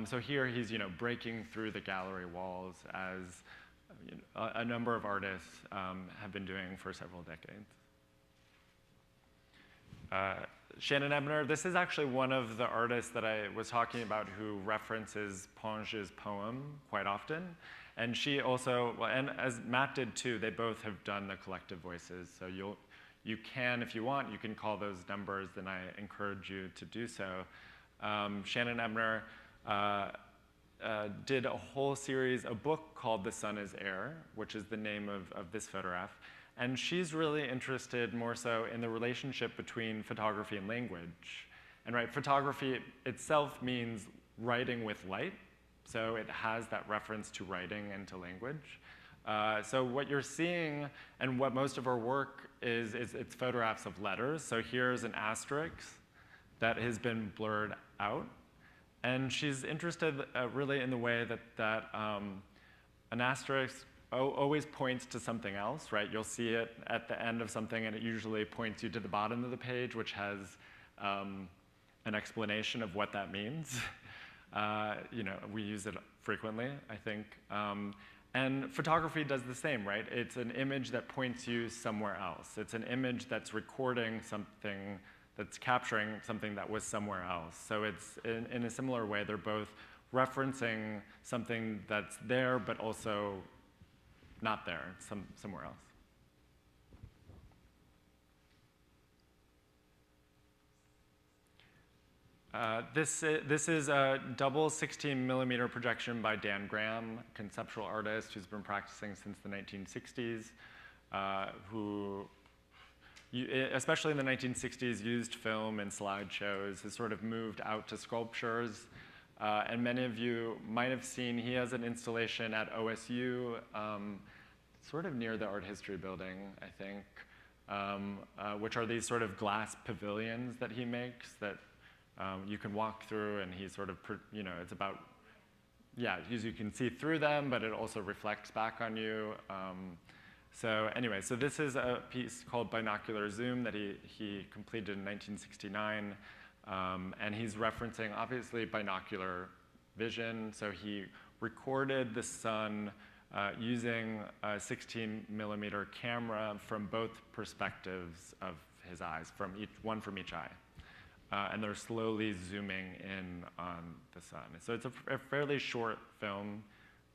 So here he's, you know, breaking through the gallery walls as you know, a number of artists have been doing for several decades. Shannon Ebner, this is actually one of the artists that I was talking about who references Ponge's poem quite often. And she also, well, and as Matt did too, they both have done the collective voices. So you can, if you want, you can call those numbers, then I encourage you to do so. Shannon Ebner did a whole series, a book called The Sun is Air, which is the name of this photograph. And she's really interested more so in the relationship between photography and language. And right, photography itself means writing with light. So it has that reference to writing and to language. So what you're seeing, and what most of our work is it's photographs of letters. So here's an asterisk that has been blurred out. And she's interested really in the way that an asterisk always points to something else, right? You'll see it at the end of something, and it usually points you to the bottom of the page, which has an explanation of what that means. You know, we use it frequently, I think. And photography does the same, right? It's an image that points you somewhere else. It's an image that's recording something, that's capturing something that was somewhere else. So it's, in a similar way, they're both referencing something that's there, but also not there, somewhere else. This is a double 16mm projection by Dan Graham, conceptual artist who's been practicing since the 1960s, who, especially in the 1960s, used film and slideshows, has sort of moved out to sculptures. And many of you might have seen, he has an installation at OSU, sort of near the Art History Building, I think, which are these sort of glass pavilions that he makes that you can walk through, and he sort of, you know, it's about, yeah, you can see through them, but it also reflects back on you. So anyway, so this is a piece called Binocular Zoom that he completed in 1969, and he's referencing, obviously, binocular vision. So he recorded the sun using a 16mm camera from both perspectives of his eyes, one from each eye. And they're slowly zooming in on the sun. So it's a fairly short film.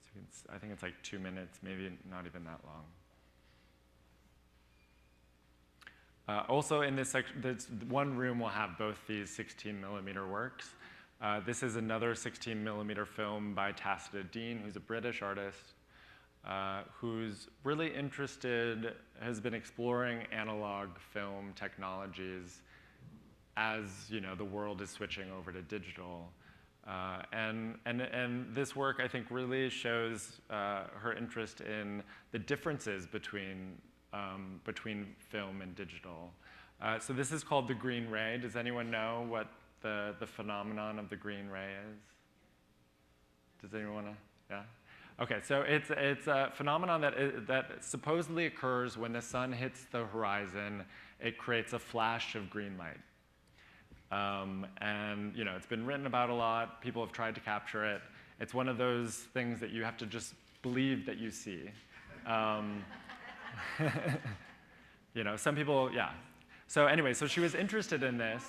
So I think it's like 2 minutes, maybe not even that long. Also in this section, this one room will have both these 16mm works. This is another 16mm film by Tacita Dean, who's a British artist, who's really interested, has been exploring analog film technologies as the world is switching over to digital. And this work, I think, really shows her interest in the differences between film and digital. So this is called the green ray. Does anyone know what the phenomenon of the green ray is? Does anyone want to? Yeah? Okay, so it's a phenomenon that supposedly occurs when the sun hits the horizon. It creates a flash of green light. And it's been written about a lot. People have tried to capture it. It's one of those things that you have to just believe that you see. Some people, yeah. So anyway, so she was interested in this.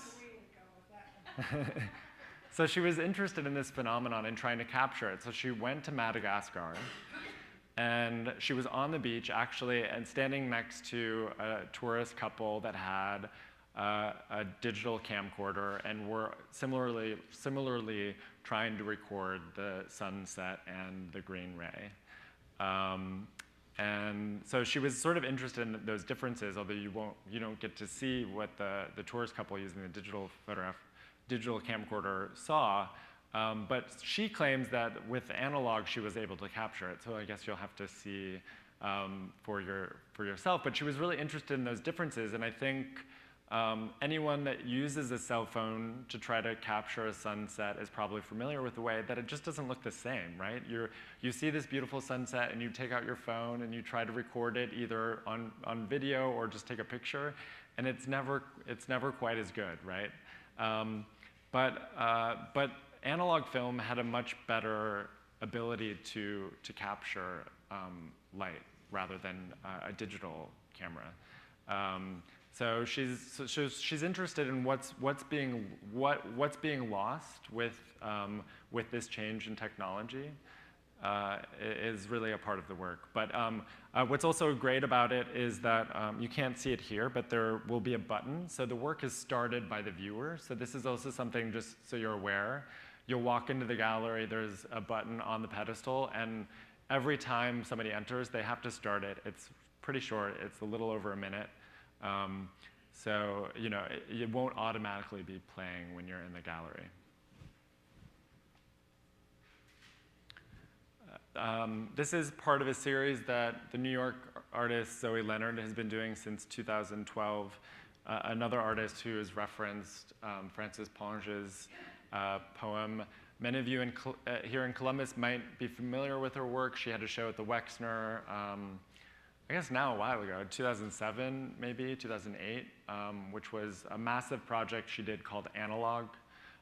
So she was interested in this phenomenon and trying to capture it. So she went to Madagascar, and she was on the beach actually, and standing next to a tourist couple that had a digital camcorder and were similarly trying to record the sunset and the green ray. And so she was sort of interested in those differences, although you don't get to see what the tourist couple using the digital camcorder saw. But she claims that with analog she was able to capture it. So I guess you'll have to see for yourself. But she was really interested in those differences, and I think anyone that uses a cell phone to try to capture a sunset is probably familiar with the way that it just doesn't look the same, right? You see this beautiful sunset and you take out your phone and you try to record it either on video or just take a picture, and it's never quite as good, right? But analog film had a much better ability to capture light rather than a digital camera. So she's interested in what's being lost with this change in technology is really a part of the work. But what's also great about it is that you can't see it here, but there will be a button. So the work is started by the viewer. So this is also something, just so you're aware. You'll walk into the gallery, there's a button on the pedestal, and every time somebody enters, they have to start it. It's pretty short. It's a little over a minute. So it won't automatically be playing when you're in the gallery. This is part of a series that the New York artist Zoe Leonard has been doing since 2012. Another artist who has referenced Frances Ponge's poem. Many of you here in Columbus might be familiar with her work. She had a show at the Wexner, I guess now a while ago, 2007 maybe, 2008, which was a massive project she did called Analog.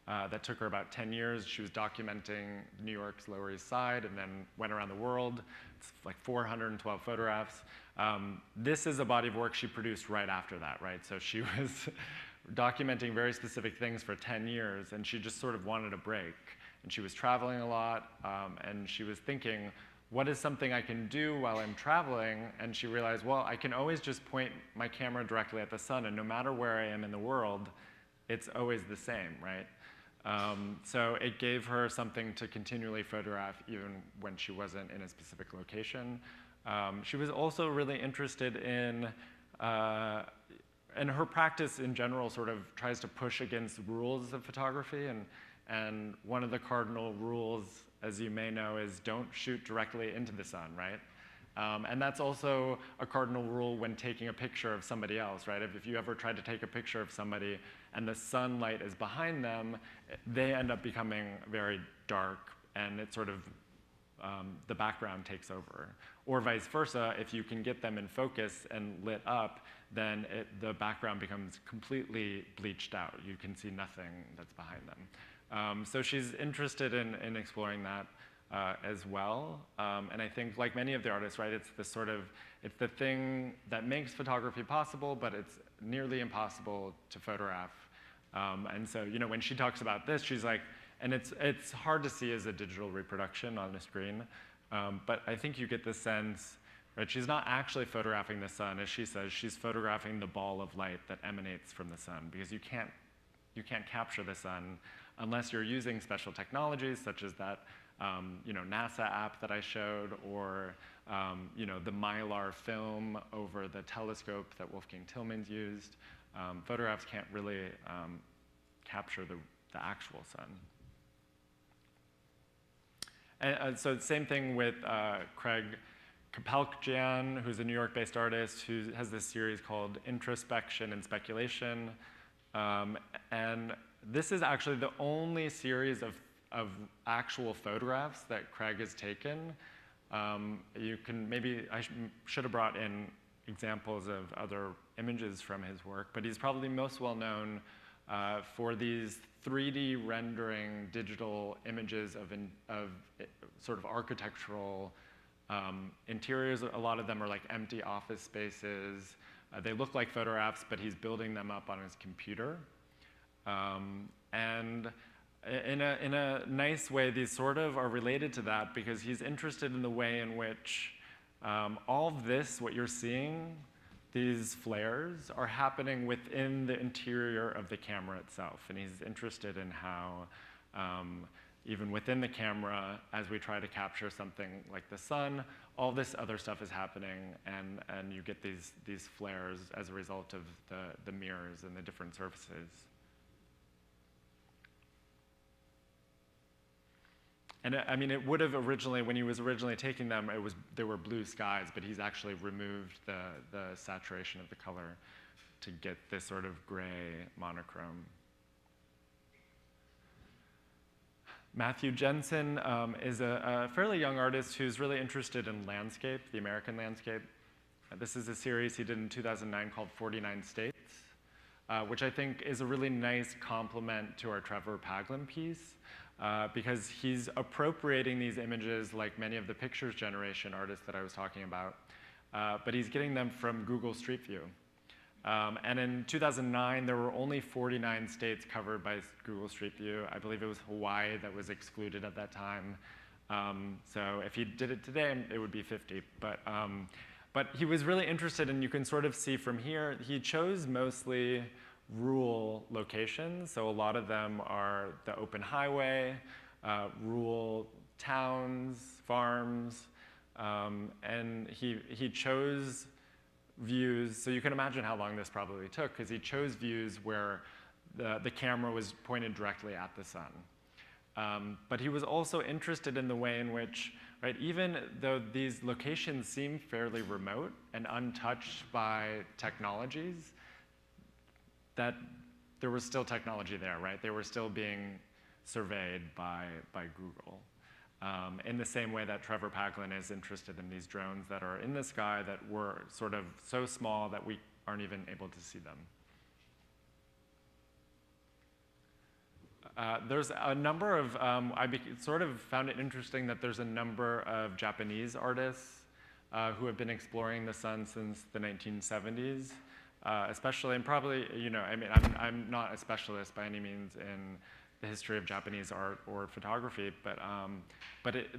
That took her about 10 years. She was documenting New York's Lower East Side and then went around the world. It's like 412 photographs. This is a body of work she produced right after that, right? So she was documenting very specific things for 10 years, and she just sort of wanted a break. And she was traveling a lot, and she was thinking, what is something I can do while I'm traveling? And she realized, well, I can always just point my camera directly at the sun, and no matter where I am in the world, it's always the same, right? So it gave her something to continually photograph even when she wasn't in a specific location. She was also really interested in, and her practice in general sort of tries to push against rules of photography, and one of the cardinal rules, as you may know, is don't shoot directly into the sun, right? And that's also a cardinal rule when taking a picture of somebody else, right? If you ever tried to take a picture of somebody and the sunlight is behind them, they end up becoming very dark, and it sort of, the background takes over. Or vice versa, if you can get them in focus and lit up, then the background becomes completely bleached out. You can see nothing that's behind them. So she's interested in exploring that as well. And I think, like many of the artists, right, it's the thing that makes photography possible, but it's nearly impossible to photograph. And so, when she talks about this, she's like, and it's hard to see as a digital reproduction on the screen, but I think you get the sense right? She's not actually photographing the sun, as she says, she's photographing the ball of light that emanates from the sun, because you can't capture the sun unless you're using special technologies such as that NASA app that I showed, or the Mylar film over the telescope that Wolfgang Tillmans used. Photographs can't really capture the actual sun. And so same thing with Craig Kapelkjian, who's a New York-based artist who has this series called Introspection and Speculation. And this is actually the only series of actual photographs that Craig has taken. You can I should have brought in examples of other images from his work, but he's probably most well known for these 3D rendering digital images of sort of architectural interiors. A lot of them are like empty office spaces. They look like photographs, but he's building them up on his computer. And in a nice way, these sort of are related to that, because he's interested in the way in which all of this, what you're seeing, these flares, are happening within the interior of the camera itself. And he's interested in how, even within the camera, as we try to capture something like the sun, all this other stuff is happening, and you get these flares as a result of the mirrors and the different surfaces. And I mean, it would have originally, when he was originally taking them, there were blue skies, but he's actually removed the saturation of the color to get this sort of gray monochrome. Matthew Jensen is a fairly young artist who's really interested in landscape, the American landscape. This is a series he did in 2009 called 49 States, which I think is a really nice complement to our Trevor Paglen piece. Because he's appropriating these images like many of the pictures generation artists that I was talking about, but he's getting them from Google Street View. And in 2009, there were only 49 states covered by Google Street View. I believe it was Hawaii that was excluded at that time. So if he did it today, it would be 50. But he was really interested, and you can sort of see from here, he chose mostly rural locations. So a lot of them are the open highway, rural towns, farms, and he chose views. So you can imagine how long this probably took, because he chose views where the camera was pointed directly at the sun. But he was also interested in the way in which, right, even though these locations seem fairly remote and untouched by technologies, that there was still technology there, right? They were still being surveyed by Google. In the same way that Trevor Paglen is interested in these drones that are in the sky that were sort of so small that we aren't even able to see them. There's a number of, sort of found it interesting that there's a number of Japanese artists who have been exploring the sun since the 1970s. Especially, and probably, I mean, I'm not a specialist by any means in the history of Japanese art or photography, but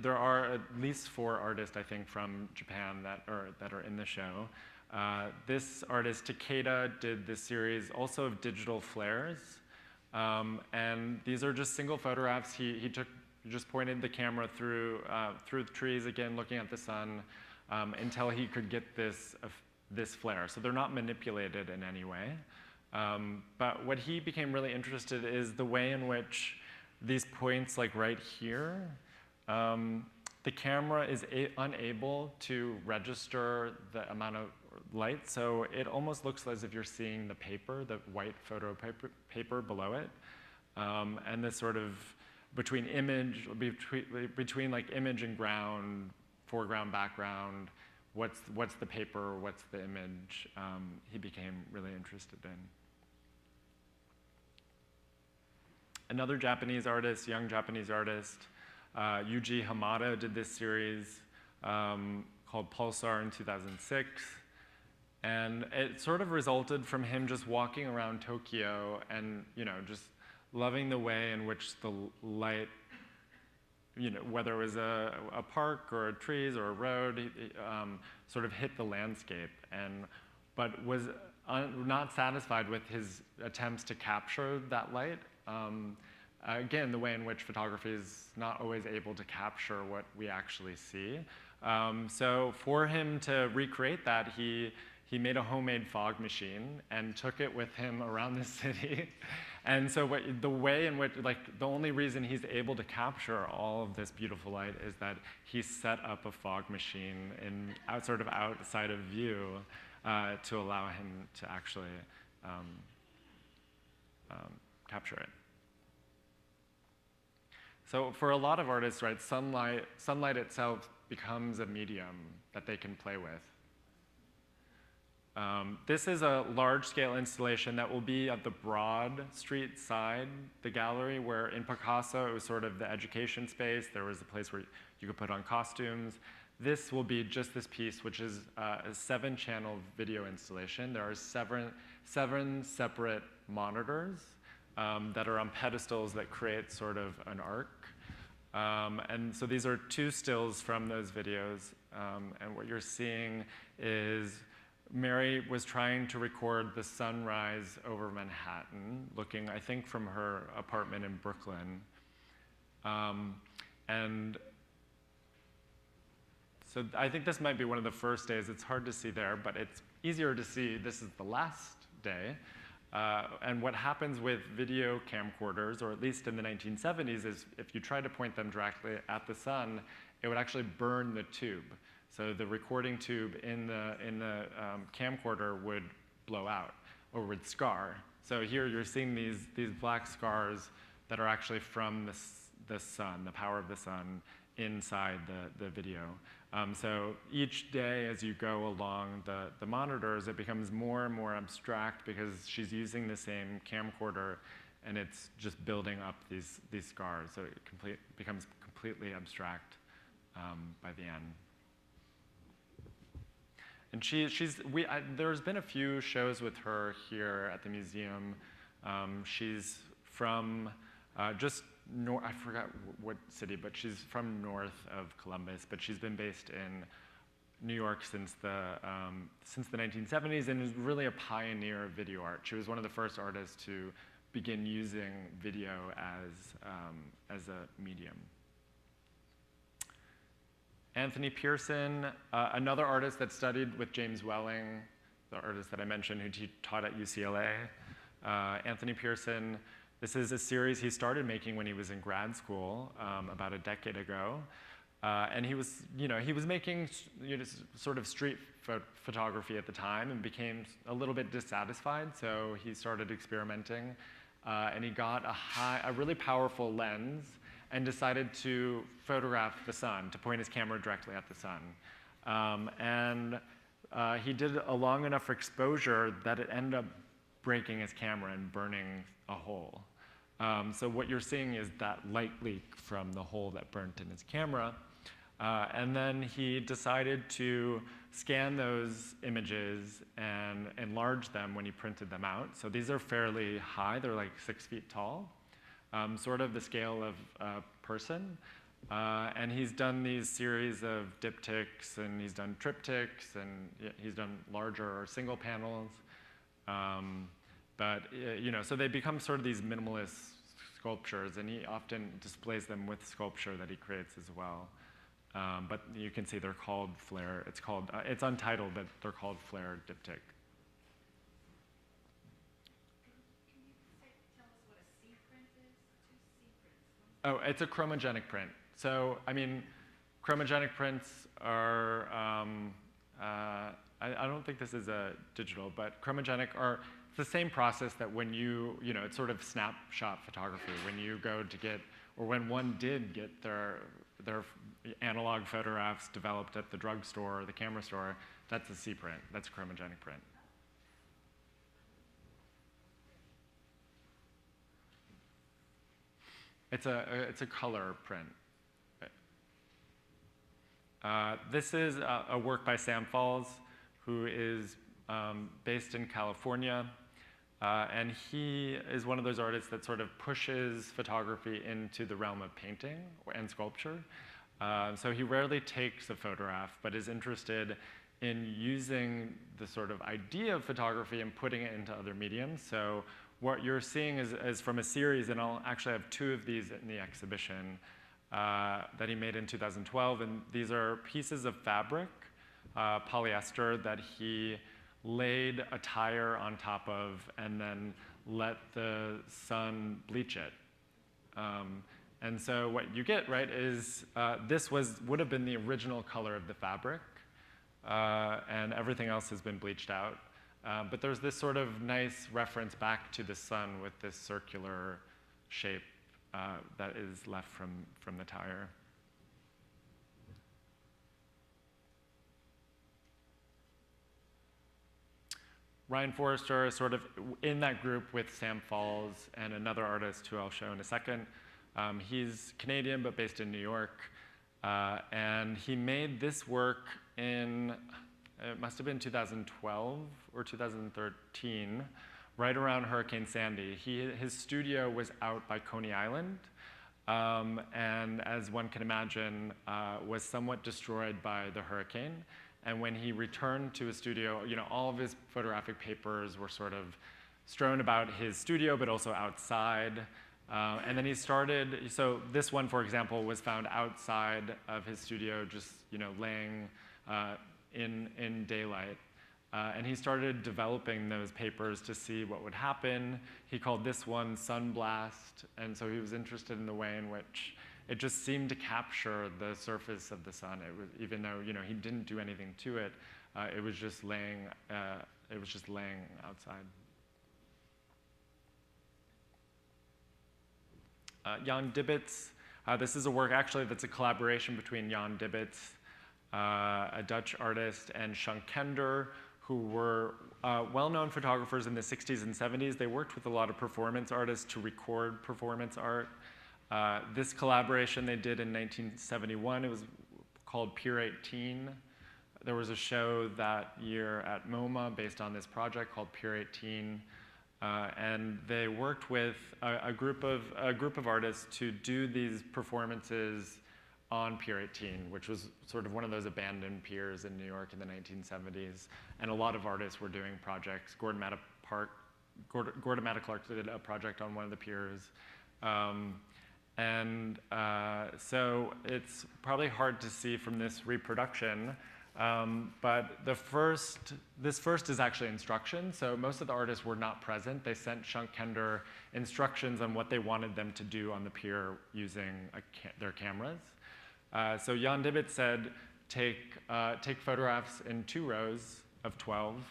there are at least 4 artists, I think, from Japan that are in the show. This artist, Takeda, did this series also of digital flares, and these are just single photographs. He just pointed the camera through the trees, again, looking at the sun, until he could get this flare. So they're not manipulated in any way. But what he became really interested in is the way in which these points, like right here, the camera is unable to register the amount of light. So it almost looks as if you're seeing the paper, the white photo paper below it. And this sort of between like image and ground, foreground, background, what's the paper, what's the image, he became really interested in. Another Japanese artist, young Japanese artist, Yuji Hamada, did this series called Pulsar in 2006. And it sort of resulted from him just walking around Tokyo and, just loving the way in which the light whether it was a park or trees or a road, sort of hit the landscape, but was not satisfied with his attempts to capture that light. Again, the way in which photography is not always able to capture what we actually see. So for him to recreate that, he made a homemade fog machine and took it with him around the city. And so the way in which, the only reason he's able to capture all of this beautiful light is that he set up a fog machine sort of outside of view to allow him to actually capture it. So for a lot of artists, right, sunlight itself becomes a medium that they can play with. This is a large-scale installation that will be at the Broad Street side, the gallery, where in Picasso it was sort of the education space. There was a place where you could put on costumes. This will be just this piece, which is a 7-channel video installation. There are seven separate monitors that are on pedestals that create sort of an arc. And so these are 2 stills from those videos. And what you're seeing is Mary was trying to record the sunrise over Manhattan, looking, I think, from her apartment in Brooklyn. And so I think this might be one of the first days. It's hard to see there, but it's easier to see this is the last day. And what happens with video camcorders, or at least in the 1970s, is if you try to point them directly at the sun, it would actually burn the tube. So the recording tube in the camcorder would blow out or would scar. So here you're seeing these black scars that are actually from the sun, the power of the sun, inside the video. So each day as you go along the monitors, it becomes more and more abstract because she's using the same camcorder and it's just building up these scars. So it becomes completely abstract by the end. And there's been a few shows with her here at the museum. She's from I forgot what city, but she's from north of Columbus, but she's been based in New York since the 1970s and is really a pioneer of video art. She was one of the first artists to begin using video as a medium. Anthony Pearson, another artist that studied with James Welling, the artist that I mentioned who taught at UCLA. Anthony Pearson, this is a series he started making when he was in grad school about a decade ago. And he was making sort of street photography at the time and became a little bit dissatisfied, so he started experimenting. And he got a really powerful lens and decided to photograph the sun, to point his camera directly at the sun. He did a long enough exposure that it ended up breaking his camera and burning a hole. So what you're seeing is that light leak from the hole that burnt in his camera. And then he decided to scan those images and enlarge them when he printed them out. So these are fairly high, they're like 6 feet tall, sort of the scale of a person. And he's done these series of diptychs, and he's done triptychs, and he's done larger or single panels. So they become sort of these minimalist sculptures, and he often displays them with sculpture that he creates as well. But you can see they're called flare. It's untitled, but they're called flare diptych. Can you tell us what a C print is? 2 C prints. Oh, it's a chromogenic print. So, I mean, chromogenic prints are, I don't think this is a digital, but chromogenic are the same process that when it's sort of snapshot photography. When you go to get, or when one did get their analog photographs developed at the drugstore or the camera store, that's a C print. That's a chromogenic print. It's a color print. This is a work by Sam Falls, who is based in California. And he is one of those artists that sort of pushes photography into the realm of painting and sculpture. So he rarely takes a photograph, but is interested in using the sort of idea of photography and putting it into other mediums. So what you're seeing is from a series, and I'll actually have 2 of these in the exhibition that he made in 2012. And these are pieces of fabric, polyester, that he laid a tire on top of and then let the sun bleach it. And so what you get, right, is this would have been the original color of the fabric, and everything else has been bleached out. But there's this sort of nice reference back to the sun with this circular shape that is left from the tire. Ryan Forrester is sort of in that group with Sam Falls and another artist who I'll show in a second. He's Canadian but based in New York. And he made this work in, it must have been 2012 or 2013, right around Hurricane Sandy. His studio was out by Coney Island, and as one can imagine, was somewhat destroyed by the hurricane. And when he returned to his studio, all of his photographic papers were sort of strewn about his studio, but also outside. And then he started, so this one, for example, was found outside of his studio, just laying in daylight. And he started developing those papers to see what would happen. He called this one Sunblast, and so he was interested in the way in which it just seemed to capture the surface of the sun. It was, even though he didn't do anything to it, it was just laying. It was just laying outside. Jan Dibbets. This is a work actually that's a collaboration between Jan Dibbets, a Dutch artist, and Shankender, who were well-known photographers in the 60s and 70s. They worked with a lot of performance artists to record performance art. This collaboration they did in 1971. It was called Pier 18. There was a show that year at MoMA based on this project called Pier 18. And they worked with a group of artists to do these performances on Pier 18, which was sort of one of those abandoned piers in New York in the 1970s. And a lot of artists were doing projects. Gordon Matta-Clark did a project on one of the piers. So it's probably hard to see from this reproduction, but this first is actually instruction. So most of the artists were not present. They sent Shankender instructions on what they wanted them to do on the pier using their cameras. So Jan Dibbets said, take photographs in 2 rows of 12.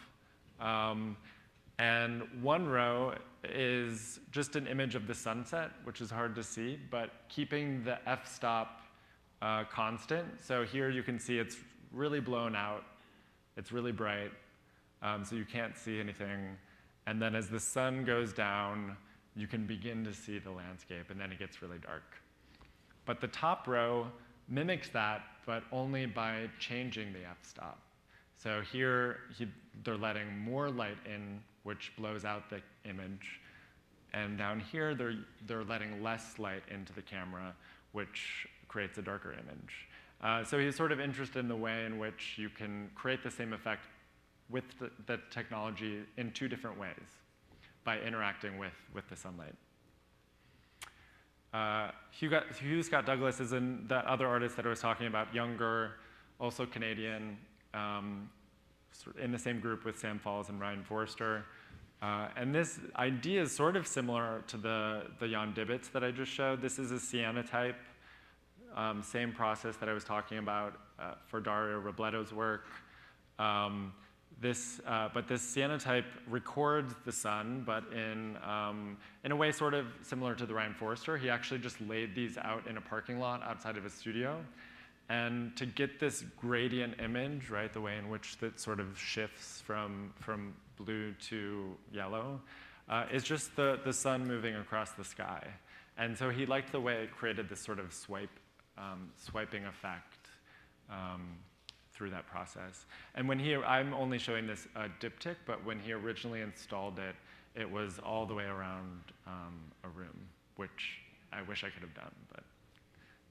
And 1 row is just an image of the sunset, which is hard to see, but keeping the f-stop constant. So here you can see it's really blown out. It's really bright, so you can't see anything. And then as the sun goes down, you can begin to see the landscape, and then it gets really dark. But the top row mimics that, but only by changing the f-stop. So here, they're letting more light in, which blows out the image. And down here, they're letting less light into the camera, which creates a darker image. So he's sort of interested in the way in which you can create the same effect with the technology in 2 different ways by interacting with the sunlight. Hugh Scott Douglas is that other artist that I was talking about, younger, also Canadian, in the same group with Sam Falls and Ryan Forrester. And this idea is sort of similar to the Jan Dibbets that I just showed. This is a cyanotype, same process that I was talking about for Dario Robletto's work. But this cyanotype records the sun, but in a way sort of similar to the Ryan Forrester. He actually just laid these out in a parking lot outside of his studio. And to get this gradient image, right, the way in which that sort of shifts from blue to yellow, is just the sun moving across the sky. And so he liked the way it created this sort of swiping effect through that process. And when I'm only showing this diptych, but when he originally installed it, it was all the way around a room, which I wish I could have done,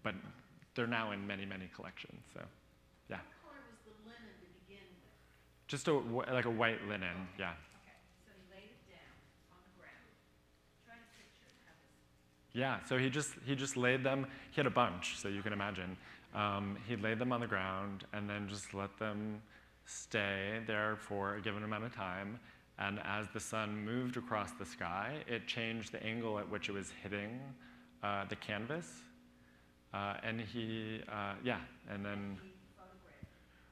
but they're now in many, many collections, so yeah. What color was the linen to begin with? Just like a white linen, yeah. Okay, so he laid it down on the ground. Try to picture how this. Yeah, so he just laid them, he had a bunch, so you can imagine. He laid them on the ground and then just let them stay there for a given amount of time. And as the sun moved across the sky, it changed the angle at which it was hitting the canvas. And and then,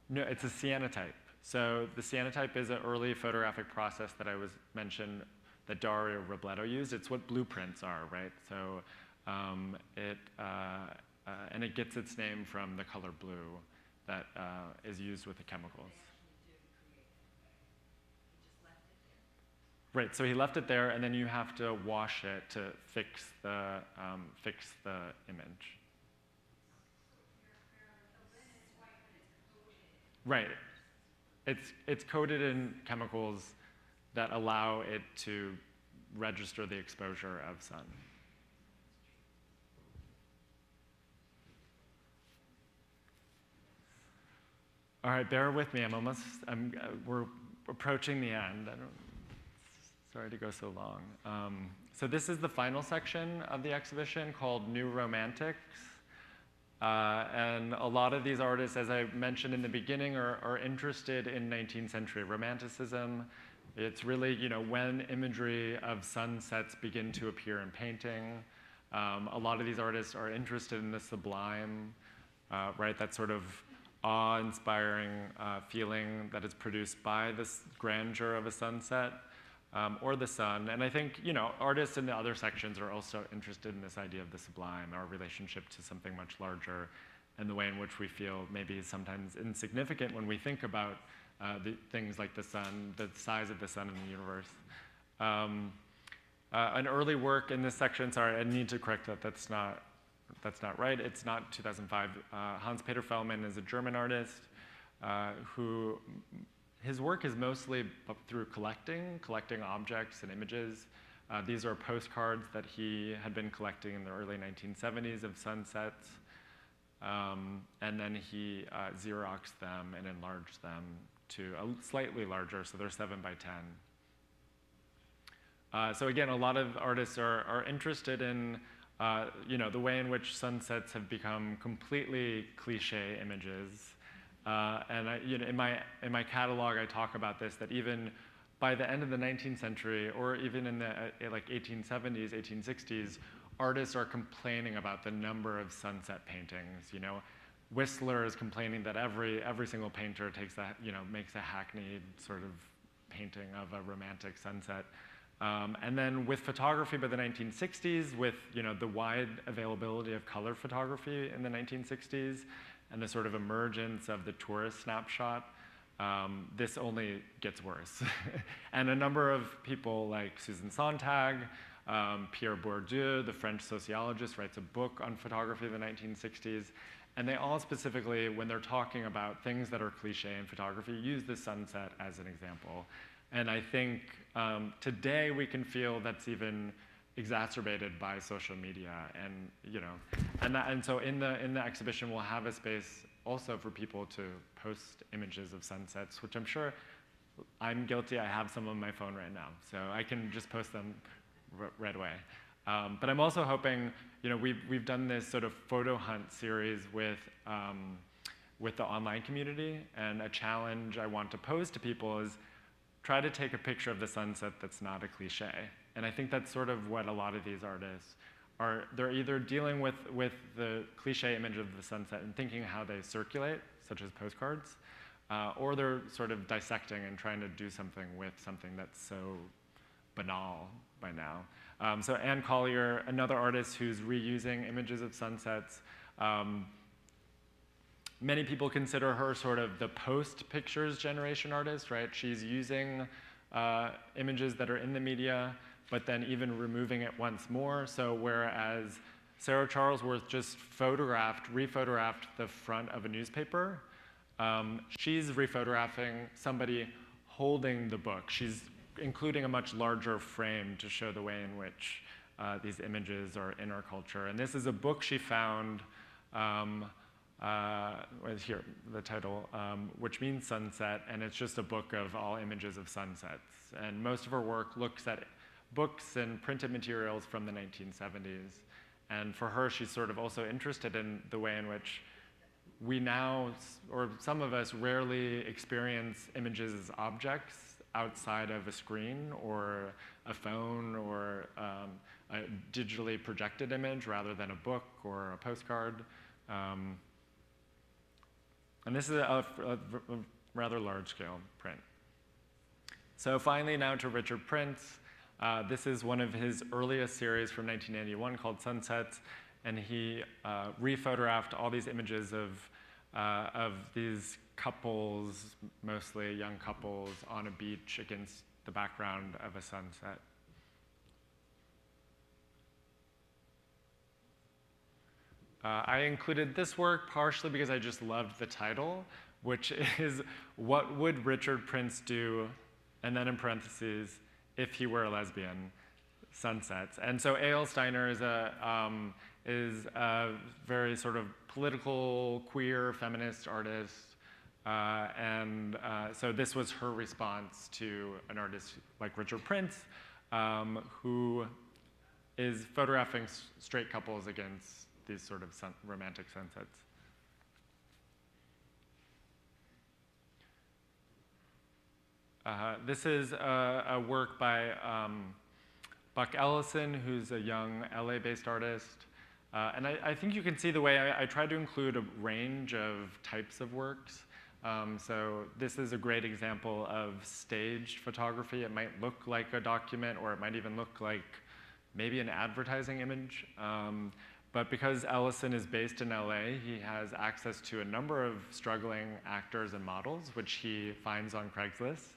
no, it's a cyanotype. So the cyanotype is an early photographic process that I was mentioned that Dario Robledo used. It's what blueprints are, right? So and it gets its name from the color blue that is used with the chemicals. Right, so he left it there, and then you have to wash it to fix the image. Right, it's coated in chemicals that allow it to register the exposure of sun. All right, bear with me. We're approaching the end. Sorry to go so long. So this is the final section of the exhibition called New Romantics. And a lot of these artists, as I mentioned in the beginning, are interested in 19th century Romanticism. It's really, when imagery of sunsets begin to appear in painting. A lot of these artists are interested in the sublime, right? That sort of awe-inspiring feeling that is produced by this grandeur of a sunset. Or the sun. And I think, artists in the other sections are also interested in this idea of the sublime, our relationship to something much larger, and the way in which we feel maybe sometimes insignificant when we think about the things like the sun, the size of the sun in the universe. An early work in this section, sorry, I need to correct that, that's not right. It's not 2005. Hans-Peter Fellmann is a German artist who his work is mostly through collecting objects and images. These are postcards that he had been collecting in the early 1970s of sunsets. And then he Xeroxed them and enlarged them to a slightly larger, so they're 7 by 10. So again, a lot of artists are interested in the way in which sunsets have become completely cliche images. And in my catalog, I talk about this, that even by the end of the 19th century, or even in the 1870s, 1860s, artists are complaining about the number of sunset paintings. Whistler is complaining that every single painter makes a hackneyed sort of painting of a romantic sunset. And then with photography by the 1960s, with the wide availability of color photography in the 1960s, and the sort of emergence of the tourist snapshot, this only gets worse. And a number of people like Susan Sontag, Pierre Bourdieu, the French sociologist, writes a book on photography of the 1960s, and they all specifically, when they're talking about things that are cliche in photography, use the sunset as an example. And I think today we can feel that's even exacerbated by social media, and so in the exhibition we'll have a space also for people to post images of sunsets, which I'm sure I'm guilty. I have some on my phone right now, so I can just post them right away. But I'm also hoping, we've done this sort of photo hunt series with the online community, and a challenge I want to pose to people is try to take a picture of the sunset that's not a cliche. And I think that's sort of what a lot of these artists are. They're either dealing with the cliche image of the sunset and thinking how they circulate, such as postcards, or they're sort of dissecting and trying to do something with something that's so banal by now. So Anne Collier, another artist who's reusing images of sunsets, many people consider her sort of the post-pictures generation artist, right? She's using images that are in the media, but then even removing it once more. So whereas Sarah Charlesworth just rephotographed the front of a newspaper, she's rephotographing somebody holding the book. She's including a much larger frame to show the way in which these images are in our culture. And this is a book she found, here, the title, which means sunset, and it's just a book of all images of sunsets. And most of her work looks at books and printed materials from the 1970s. And for her, she's sort of also interested in the way in which we now, or some of us, rarely experience images as objects outside of a screen or a phone or a digitally projected image rather than a book or a postcard. And this is a rather large-scale print. So finally, now to Richard Prince. This is one of his earliest series from 1981 called Sunsets, and he rephotographed all these images of these couples, mostly young couples, on a beach against the background of a sunset. I included this work partially because I just loved the title, which is What Would Richard Prince Do, and then in parentheses, if he were a lesbian, sunsets. And so A.L. Steiner is a very sort of political, queer, feminist artist. So this was her response to an artist like Richard Prince, who is photographing straight couples against these sort of romantic sunsets. This is a work by Buck Ellison, who's a young LA-based artist. And I think you can see the way I tried to include a range of types of works. So this is a great example of staged photography. It might look like a document, or it might even look like maybe an advertising image. But because Ellison is based in LA, he has access to a number of struggling actors and models, which he finds on Craigslist,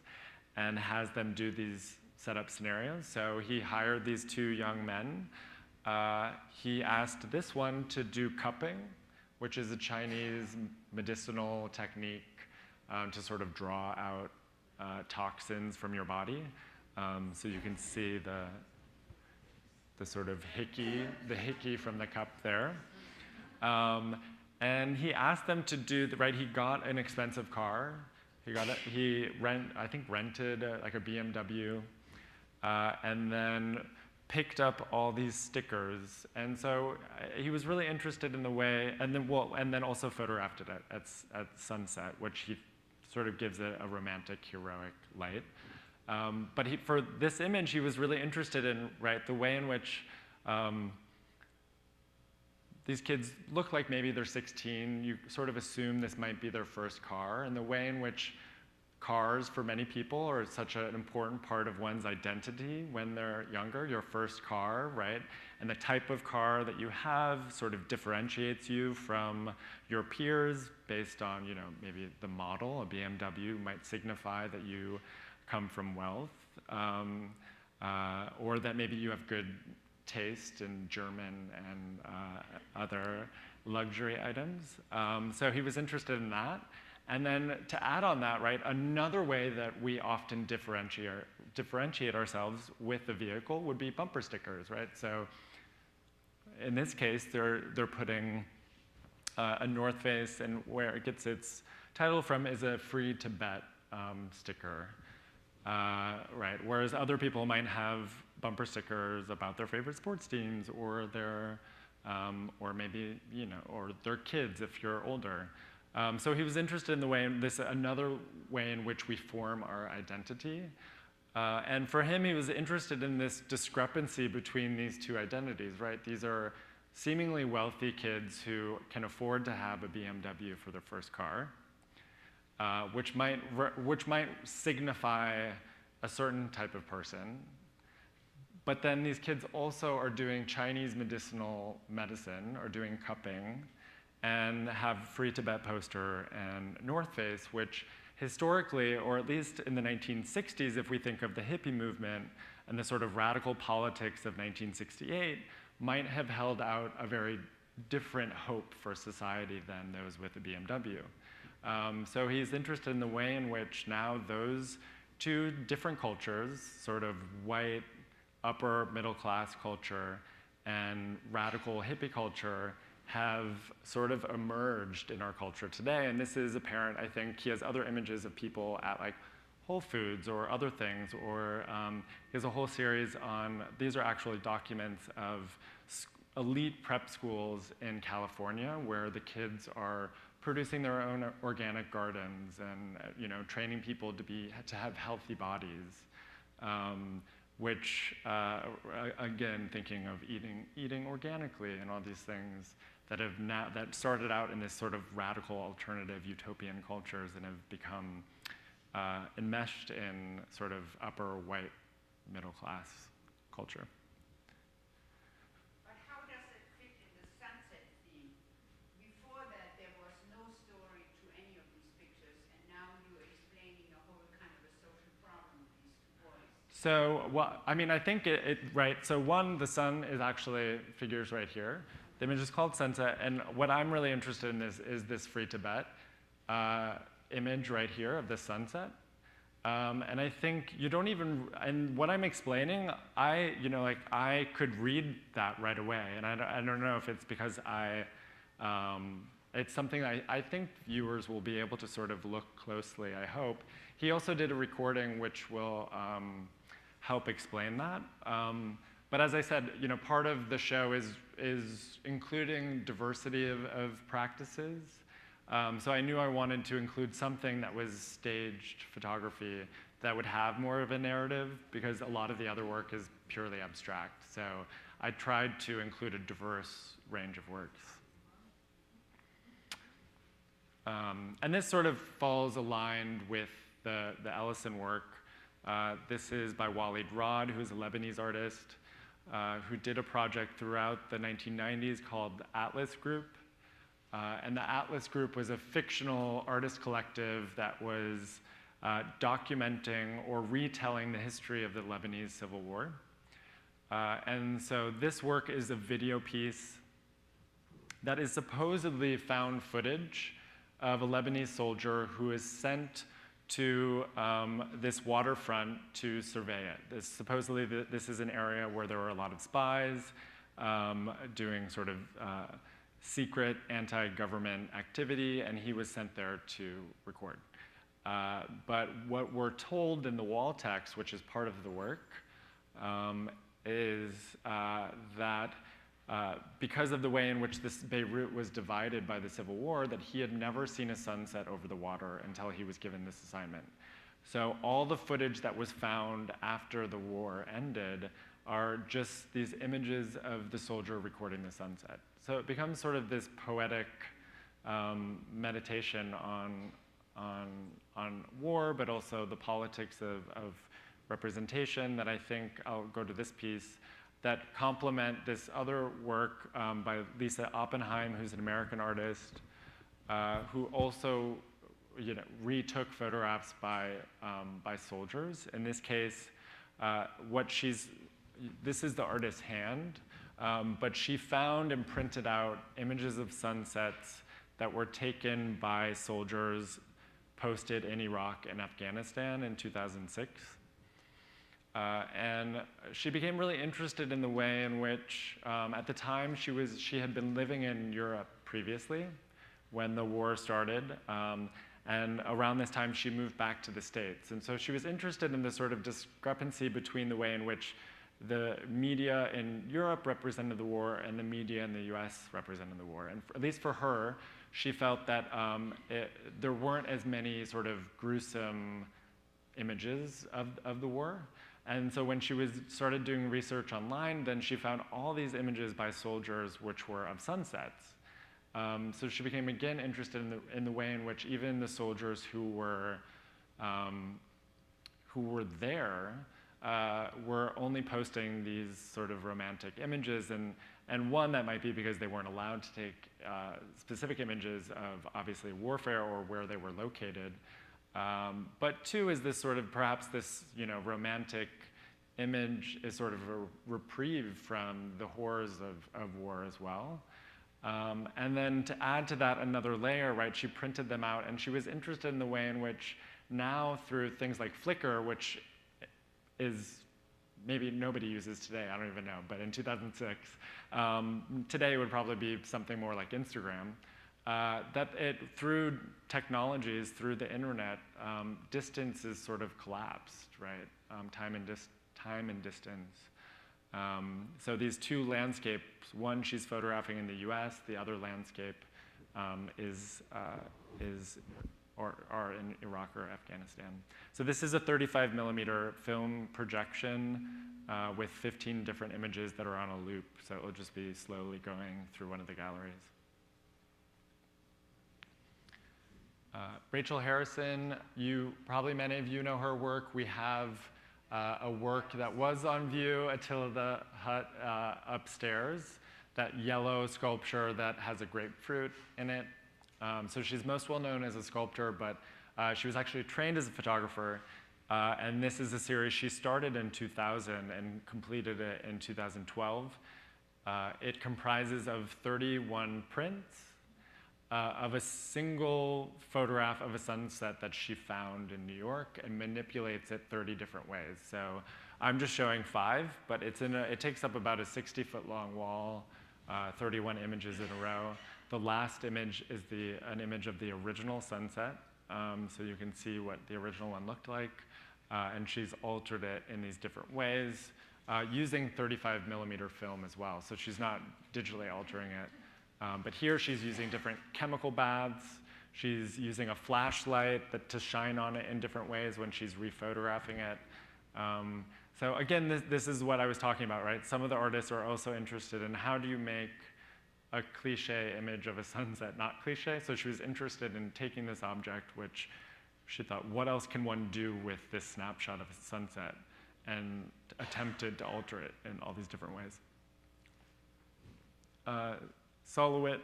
and has them do these setup scenarios. So he hired these two young men. He asked this one to do cupping, which is a Chinese medicinal technique to sort of draw out toxins from your body. So you can see the sort of hickey from the cup there. And he asked them to do, he got an expensive car. He rented like a BMW, and then picked up all these stickers. And so he was really interested in the way, and then also photographed it at sunset, which he sort of gives it a romantic, heroic light. But for this image, he was really interested in the way in which these kids look like maybe they're 16. You sort of assume this might be their first car, and the way in which cars, for many people, are such an important part of one's identity when they're younger, your first car, right? And the type of car that you have sort of differentiates you from your peers based on, maybe the model. A BMW might signify that you come from wealth, or that maybe you have good taste in German and other luxury items. So he was interested in that. And then to add on that, another way that we often differentiate ourselves with the vehicle would be bumper stickers, right? So in this case, they're putting a North Face, and where it gets its title from is a Free Tibet sticker. Right, whereas other people might have bumper stickers about their favorite sports teams, or their, or maybe or their kids if you're older. So he was interested in the way another way in which we form our identity, and for him, he was interested in this discrepancy between these two identities. Right, these are seemingly wealthy kids who can afford to have a BMW for their first car. Which might signify a certain type of person. But then these kids also are doing Chinese medicinal medicine, or doing cupping, and have Free Tibet poster and North Face, which historically, or at least in the 1960s, if we think of the hippie movement and the sort of radical politics of 1968, might have held out a very different hope for society than those with a BMW. So he's interested in the way in which now those two different cultures, sort of white, upper middle class culture and radical hippie culture, have sort of emerged in our culture today. And this is apparent, I think. He has other images of people at like Whole Foods or other things, or he has a whole series on, these are actually documents of elite prep schools in California where the kids are producing their own organic gardens and training people to have healthy bodies, which again, thinking of eating organically and all these things that started out in this sort of radical alternative utopian cultures and have become enmeshed in sort of upper white middle class culture. But how does it fit in the sunset theme? Before that, there was no story to any of these pictures, and now you're explaining a whole kind of a social problem with these two boys. So, well, I mean, I think right. So one, the sun is actually figures right here. The image is called Sunset, and what I'm really interested in is this Free Tibet image right here of the sunset. And I think you don't even, and what I'm explaining, I could read that right away, and I don't know if it's because it's something I think viewers will be able to sort of look closely, I hope. He also did a recording which will help explain that. But as I said, part of the show is including diversity of practices. So I knew I wanted to include something that was staged photography that would have more of a narrative, because a lot of the other work is purely abstract. So I tried to include a diverse range of works. And this sort of falls aligned with the Ellison work. This is by Walid Rod, who's a Lebanese artist, who did a project throughout the 1990s called the Atlas Group. And the Atlas Group was a fictional artist collective that was documenting or retelling the history of the Lebanese Civil War. And so this work is a video piece that is supposedly found footage of a Lebanese soldier who is sent to this waterfront to survey it. Supposedly, this is an area where there were a lot of spies doing sort of secret anti-government activity, and he was sent there to record. But what we're told in the wall text, which is part of the work, is that because of the way in which this Beirut was divided by the Civil War, that he had never seen a sunset over the water until he was given this assignment. So all the footage that was found after the war ended are just these images of the soldier recording the sunset. So it becomes sort of this poetic meditation on war, but also the politics of representation that I think, I'll go to this piece, that complement this other work by Lisa Oppenheim, who's an American artist, who also retook photographs by soldiers. In this case, this is the artist's hand, but she found and printed out images of sunsets that were taken by soldiers posted in Iraq and Afghanistan in 2006. And she became really interested in the way in which, at the time, she had been living in Europe previously when the war started. And around this time, she moved back to the States. And so she was interested in the sort of discrepancy between the way in which the media in Europe represented the war and the media in the US represented the war. And at least for her, she felt that there weren't as many sort of gruesome images of the war. And so when she started doing research online, then she found all these images by soldiers which were of sunsets. So she became again interested in the way in which even the soldiers who were there were only posting these sort of romantic images, and one, that might be because they weren't allowed to take specific images of obviously warfare or where they were located. But two is this sort of, perhaps this romantic image is sort of a reprieve from the horrors of war as well. And then to add to that another layer, right, she printed them out, and she was interested in the way in which now through things like Flickr, which is maybe nobody uses today, I don't even know, but in 2006, today would probably be something more like Instagram, through technologies, through the internet, distance is sort of collapsed, right? Time and distance. So these two landscapes, one she's photographing in the US, the other landscape are in Iraq or Afghanistan. So this is a 35 millimeter film projection with 15 different images that are on a loop. So it'll just be slowly going through one of the galleries. Rachel Harrison, probably many of you know her work. We have a work that was on view, Attila Hut upstairs, that yellow sculpture that has a grapefruit in it. So she's most well known as a sculptor, but she was actually trained as a photographer. And this is a series she started in 2000 and completed it in 2012. It comprises of 31 prints of a single photograph of a sunset that she found in New York and manipulates it 30 different ways. So I'm just showing 5, but it takes up about a 60-foot long wall, 31 images in a row. The last image is an image of the original sunset, so you can see what the original one looked like. And she's altered it in these different ways, using 35 millimeter film as well. So she's not digitally altering it. But here she's using different chemical baths. She's using a flashlight to shine on it in different ways when she's rephotographing it. So again, this is what I was talking about, right? Some of the artists are also interested in how do you make a cliche image of a sunset not cliche. So she was interested in taking this object, which she thought, what else can one do with this snapshot of a sunset? And attempted to alter it in all these different ways. Solowit,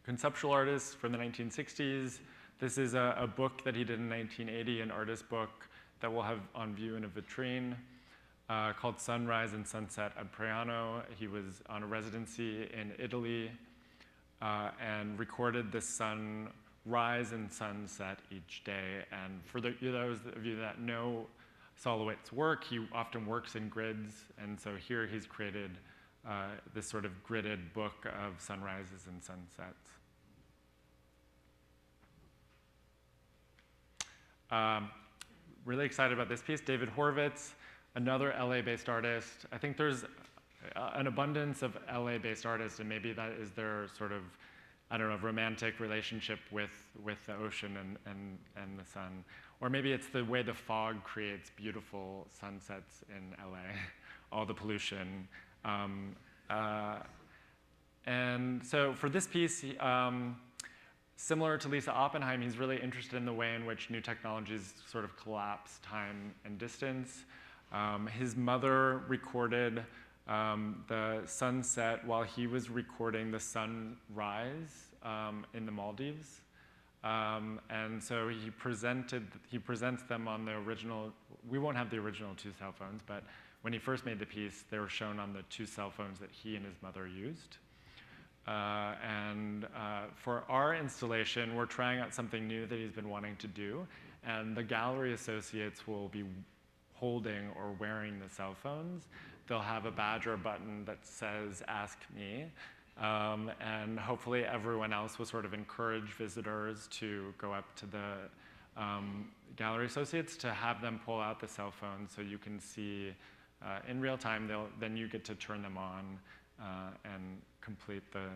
conceptual artist from the 1960s. This is a book that he did in 1980, an artist book that we'll have on view in a vitrine called Sunrise and Sunset at Priano. He was on a residency in Italy and recorded the sunrise and sunset each day. And for those of you that know Solowit's work, he often works in grids. And so here he's created this sort of gridded book of sunrises and sunsets. Really excited about this piece. David Horvitz, another LA-based artist. I think there's an abundance of LA-based artists, and maybe that is their sort of, I don't know, romantic relationship with the ocean and the sun. Or maybe it's the way the fog creates beautiful sunsets in LA, all the pollution. And so for this piece, similar to Lisa Oppenheim, he's really interested in the way in which new technologies sort of collapse time and distance. His mother recorded the sunset while he was recording the sunrise in the Maldives. And so he presents them on the original. We won't have the original 2 cell phones, but when he first made the piece, they were shown on the 2 cell phones that he and his mother used. For our installation, we're trying out something new that he's been wanting to do, and the gallery associates will be holding or wearing the cell phones. They'll have a badge or a button that says, "Ask me," and hopefully everyone else will sort of encourage visitors to go up to the gallery associates to have them pull out the cell phones so you can see in real time. Then you get to turn them on and complete the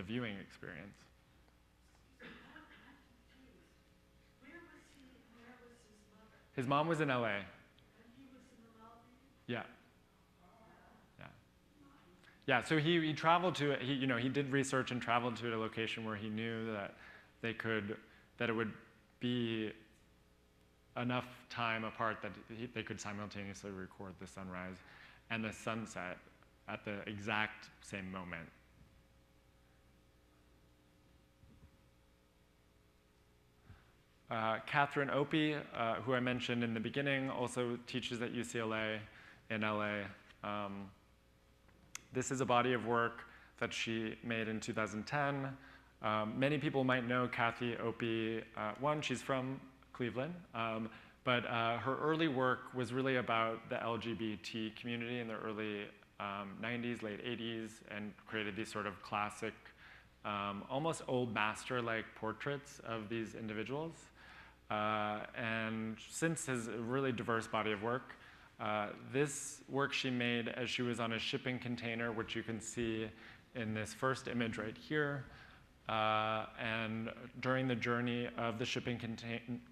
viewing experience. Where was his mother? His mom was in LA. And he was in the Maldives? Yeah. Yeah, so he traveled to it. He did research and traveled to a location where he knew that that it would be enough time apart that they could simultaneously record the sunrise and the sunset at the exact same moment. Catherine Opie, who I mentioned in the beginning, also teaches at UCLA in LA. This is a body of work that she made in 2010. Many people might know Kathy Opie. One, she's from Cleveland, but her early work was really about the LGBT community in the early 90s, late 80s, and created these sort of classic, almost old master-like portraits of these individuals. And since his really diverse body of work, this work she made as she was on a shipping container, which you can see in this first image right here. And during the journey of the shipping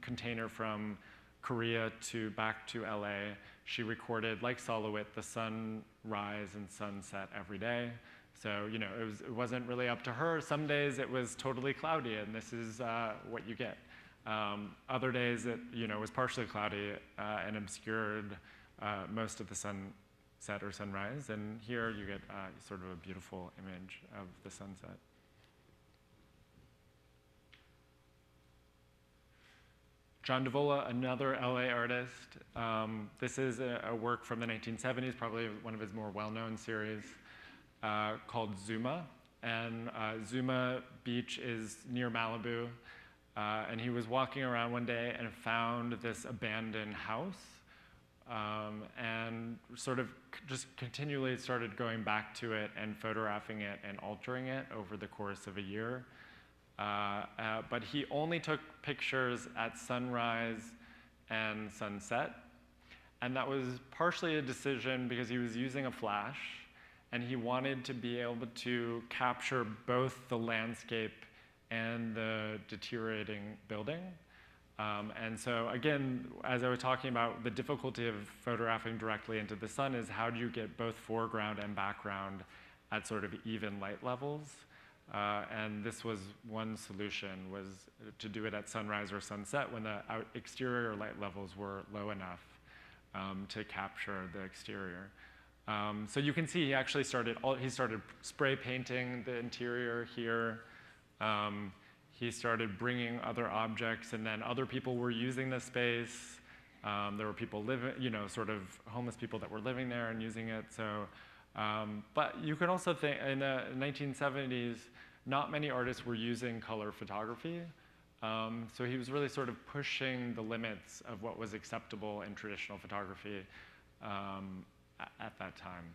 container from Korea to back to LA, she recorded, like Solowit, the sunrise and sunset every day. So, you know, it wasn't really up to her. Some days it was totally cloudy, and this is what you get. Other days it, you know, was partially cloudy and obscured most of the sunset or sunrise. And here you get sort of a beautiful image of the sunset. John Davola, another LA artist. This is a work from the 1970s, probably one of his more well-known series, called Zuma. And Zuma Beach is near Malibu. And he was walking around one day and found this abandoned house, and sort of just continually started going back to it and photographing it and altering it over the course of a year. But he only took pictures at sunrise and sunset. And that was partially a decision because he was using a flash, and he wanted to be able to capture both the landscape and the deteriorating building. And so again, as I was talking about, the difficulty of photographing directly into the sun is how do you get both foreground and background at sort of even light levels? And this was one solution, was to do it at sunrise or sunset when the exterior light levels were low enough to capture the exterior. So you can see he actually started spray painting the interior here. He started bringing other objects, and then other people were using the space. There were people living, you know, sort of homeless people that were living there and using it. So, but you could also think in the 1970s, not many artists were using color photography. So he was really sort of pushing the limits of what was acceptable in traditional photography at that time.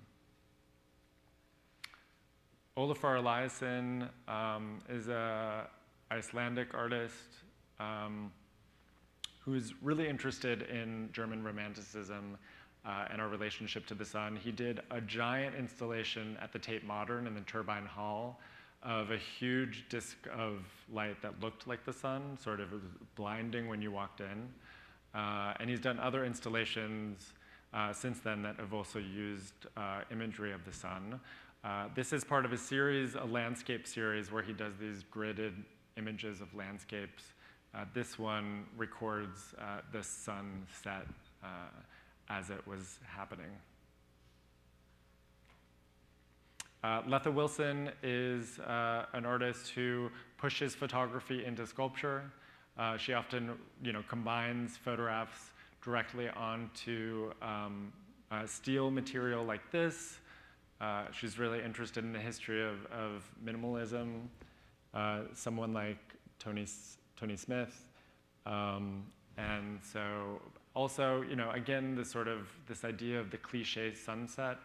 Olafur Eliasson is an Icelandic artist who's really interested in German Romanticism and our relationship to the sun. He did a giant installation at the Tate Modern in the Turbine Hall of a huge disk of light that looked like the sun, sort of blinding when you walked in. And he's done other installations since then that have also used imagery of the sun. This is part of a series, a landscape series, where he does these gridded images of landscapes. This one records the sunset as it was happening. Letha Wilson is an artist who pushes photography into sculpture. She often, combines photographs directly onto steel material like this. She's really interested in the history of minimalism. Someone like Tony Smith, and so also, again, this idea of the cliche sunset.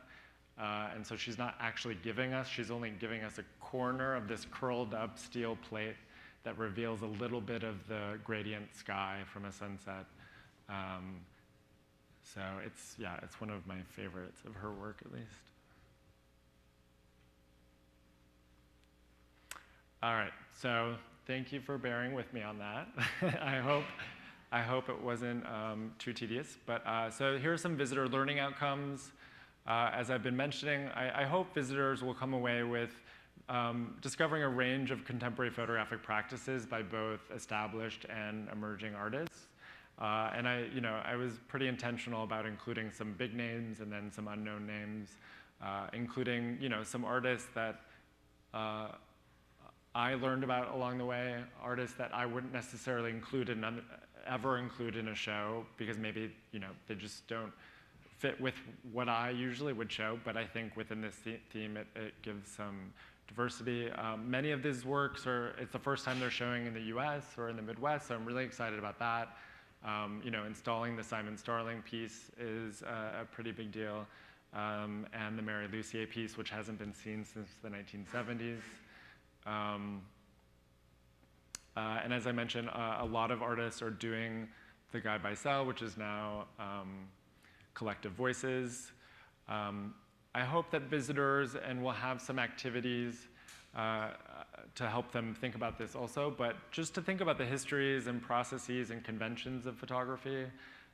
And so she's not actually giving us, she's only giving us a corner of this curled up steel plate that reveals a little bit of the gradient sky from a sunset. So it's one of my favorites of her work, at least. All right, so thank you for bearing with me on that. I hope it wasn't too tedious. But so here are some visitor learning outcomes. As I've been mentioning, I hope visitors will come away with discovering a range of contemporary photographic practices by both established and emerging artists. And I was pretty intentional about including some big names and then some unknown names, including some artists that I learned about along the way, artists that I wouldn't necessarily ever include in a show because maybe they just don't fit with what I usually would show. But I think within this theme, it gives some diversity. Many of these works it's the first time they're showing in the US or in the Midwest, so I'm really excited about that. Installing the Simon Starling piece is a pretty big deal, and the Mary Lucier piece, which hasn't been seen since the 1970s. And as I mentioned, a lot of artists are doing the Guide by Cell, which is now Collective Voices. I hope that visitors, and we'll have some activities to help them think about this also, but just to think about the histories and processes and conventions of photography.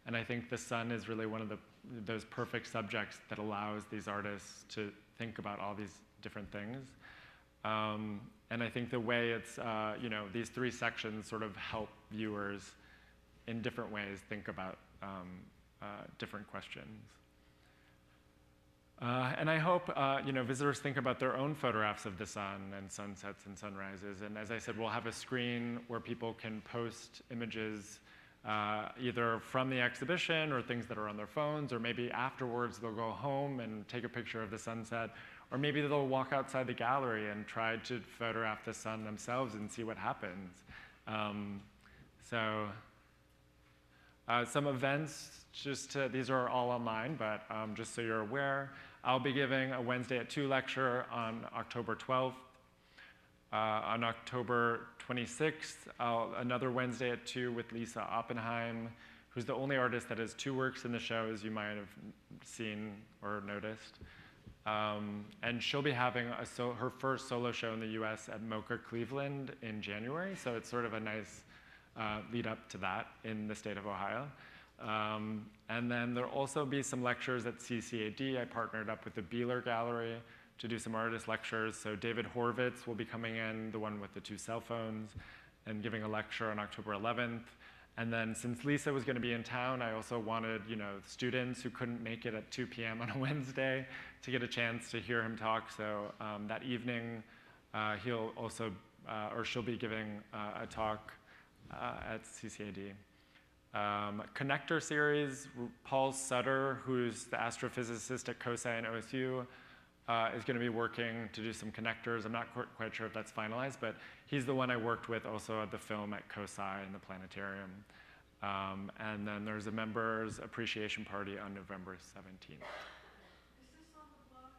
And I think the sun is really one of those perfect subjects that allows these artists to think about all these different things. And I think the way it's, these three sections sort of help viewers in different ways think about different questions. And I hope visitors think about their own photographs of the sun and sunsets and sunrises. And as I said, we'll have a screen where people can post images either from the exhibition or things that are on their phones, or maybe afterwards they'll go home and take a picture of the sunset, or maybe they'll walk outside the gallery and try to photograph the sun themselves and see what happens. Some events, these are all online, but just so you're aware, I'll be giving a Wednesday at 2 lecture on October 12th. On October 26th, another Wednesday at 2 with Lisa Oppenheim, who's the only artist that has 2 works in the show, as you might have seen or noticed. And she'll be having her first solo show in the US at MoCA Cleveland in January, so it's sort of a nice lead up to that in the state of Ohio. And then there'll also be some lectures at CCAD. I partnered up with the Beeler Gallery to do some artist lectures. So David Horvitz will be coming in, the one with the 2 cell phones, and giving a lecture on October 11th. And then since Lisa was going to be in town, I also wanted students who couldn't make it at 2 p.m. on a Wednesday to get a chance to hear him talk. So that evening, he'll also, or she'll be giving a talk at CCAD. Connector series, Paul Sutter, who's the astrophysicist at COSI and OSU, is going to be working to do some connectors. I'm not quite sure if that's finalized, but he's the one I worked with also at the film at COSI and the planetarium. And then there's a members appreciation party on November 17th. Is this on the blog?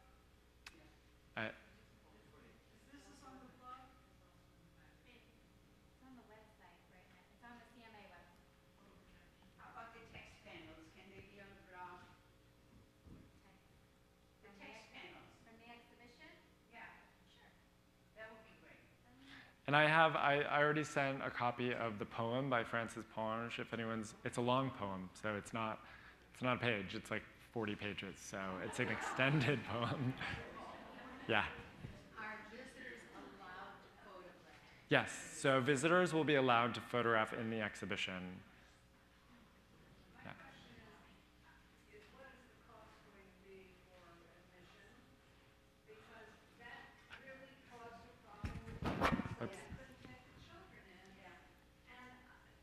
Is this on the blog? It's on the website right now. It's on the CMA website. How about the text panels? Can they be on the blog? The text panels. From the exhibition? Yeah, Sure. that would be great. And I already sent a copy of the poem by Frances Ponge. If it's a long poem, so it's not a page. It's like 40 pages, so it's an extended poem. Yeah. Are visitors allowed to photograph? Yes. So visitors will be allowed to photograph in the exhibition. My question is what is the cost going to be for admission? Because that really caused a problem with the Oops. couldn't get the children in. And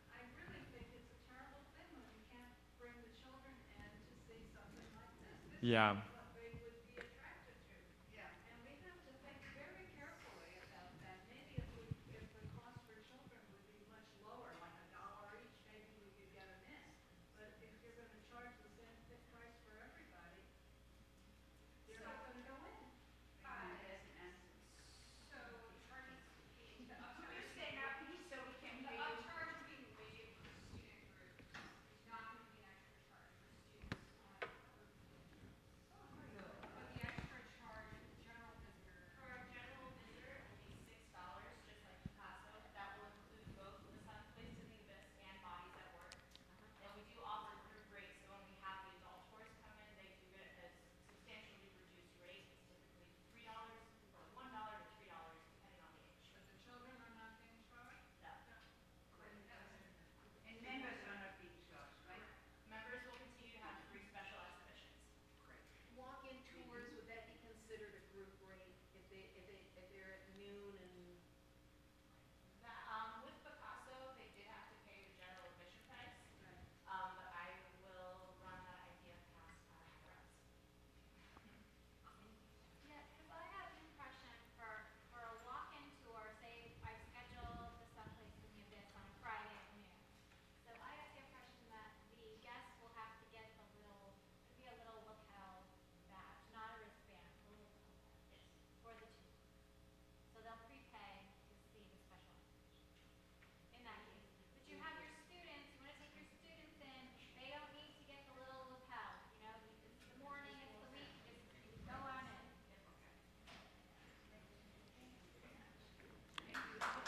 I really think it's a terrible thing when you can't bring the children in to see something like this. This Yeah. is what they would be attracted to. Yeah. And we have to think very carefully about that. Maybe if the cost for children would be much lower, like $1 each, maybe we could get them in. But if you're going to charge the same price for everybody, they're not going to go in. That hasn't answered. So charges being the Can you say now, please, so we can hear you? upcharge being waived for student groups is not going to be an extra charge for students.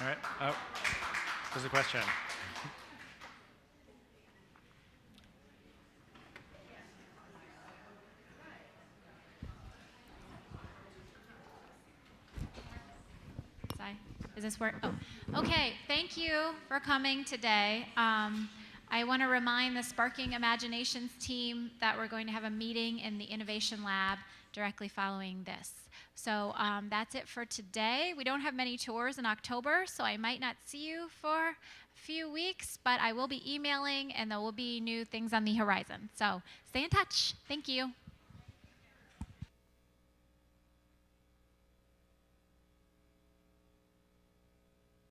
All right. Oh, there's a question. Does this work? Oh, okay. Thank you for coming today. I want to remind the Sparking Imaginations team that we're going to have a meeting in the Innovation Lab directly following this. So that's it for today. We don't have many tours in October, so I might not see you for a few weeks, but I will be emailing, and there will be new things on the horizon. So stay in touch. Thank you.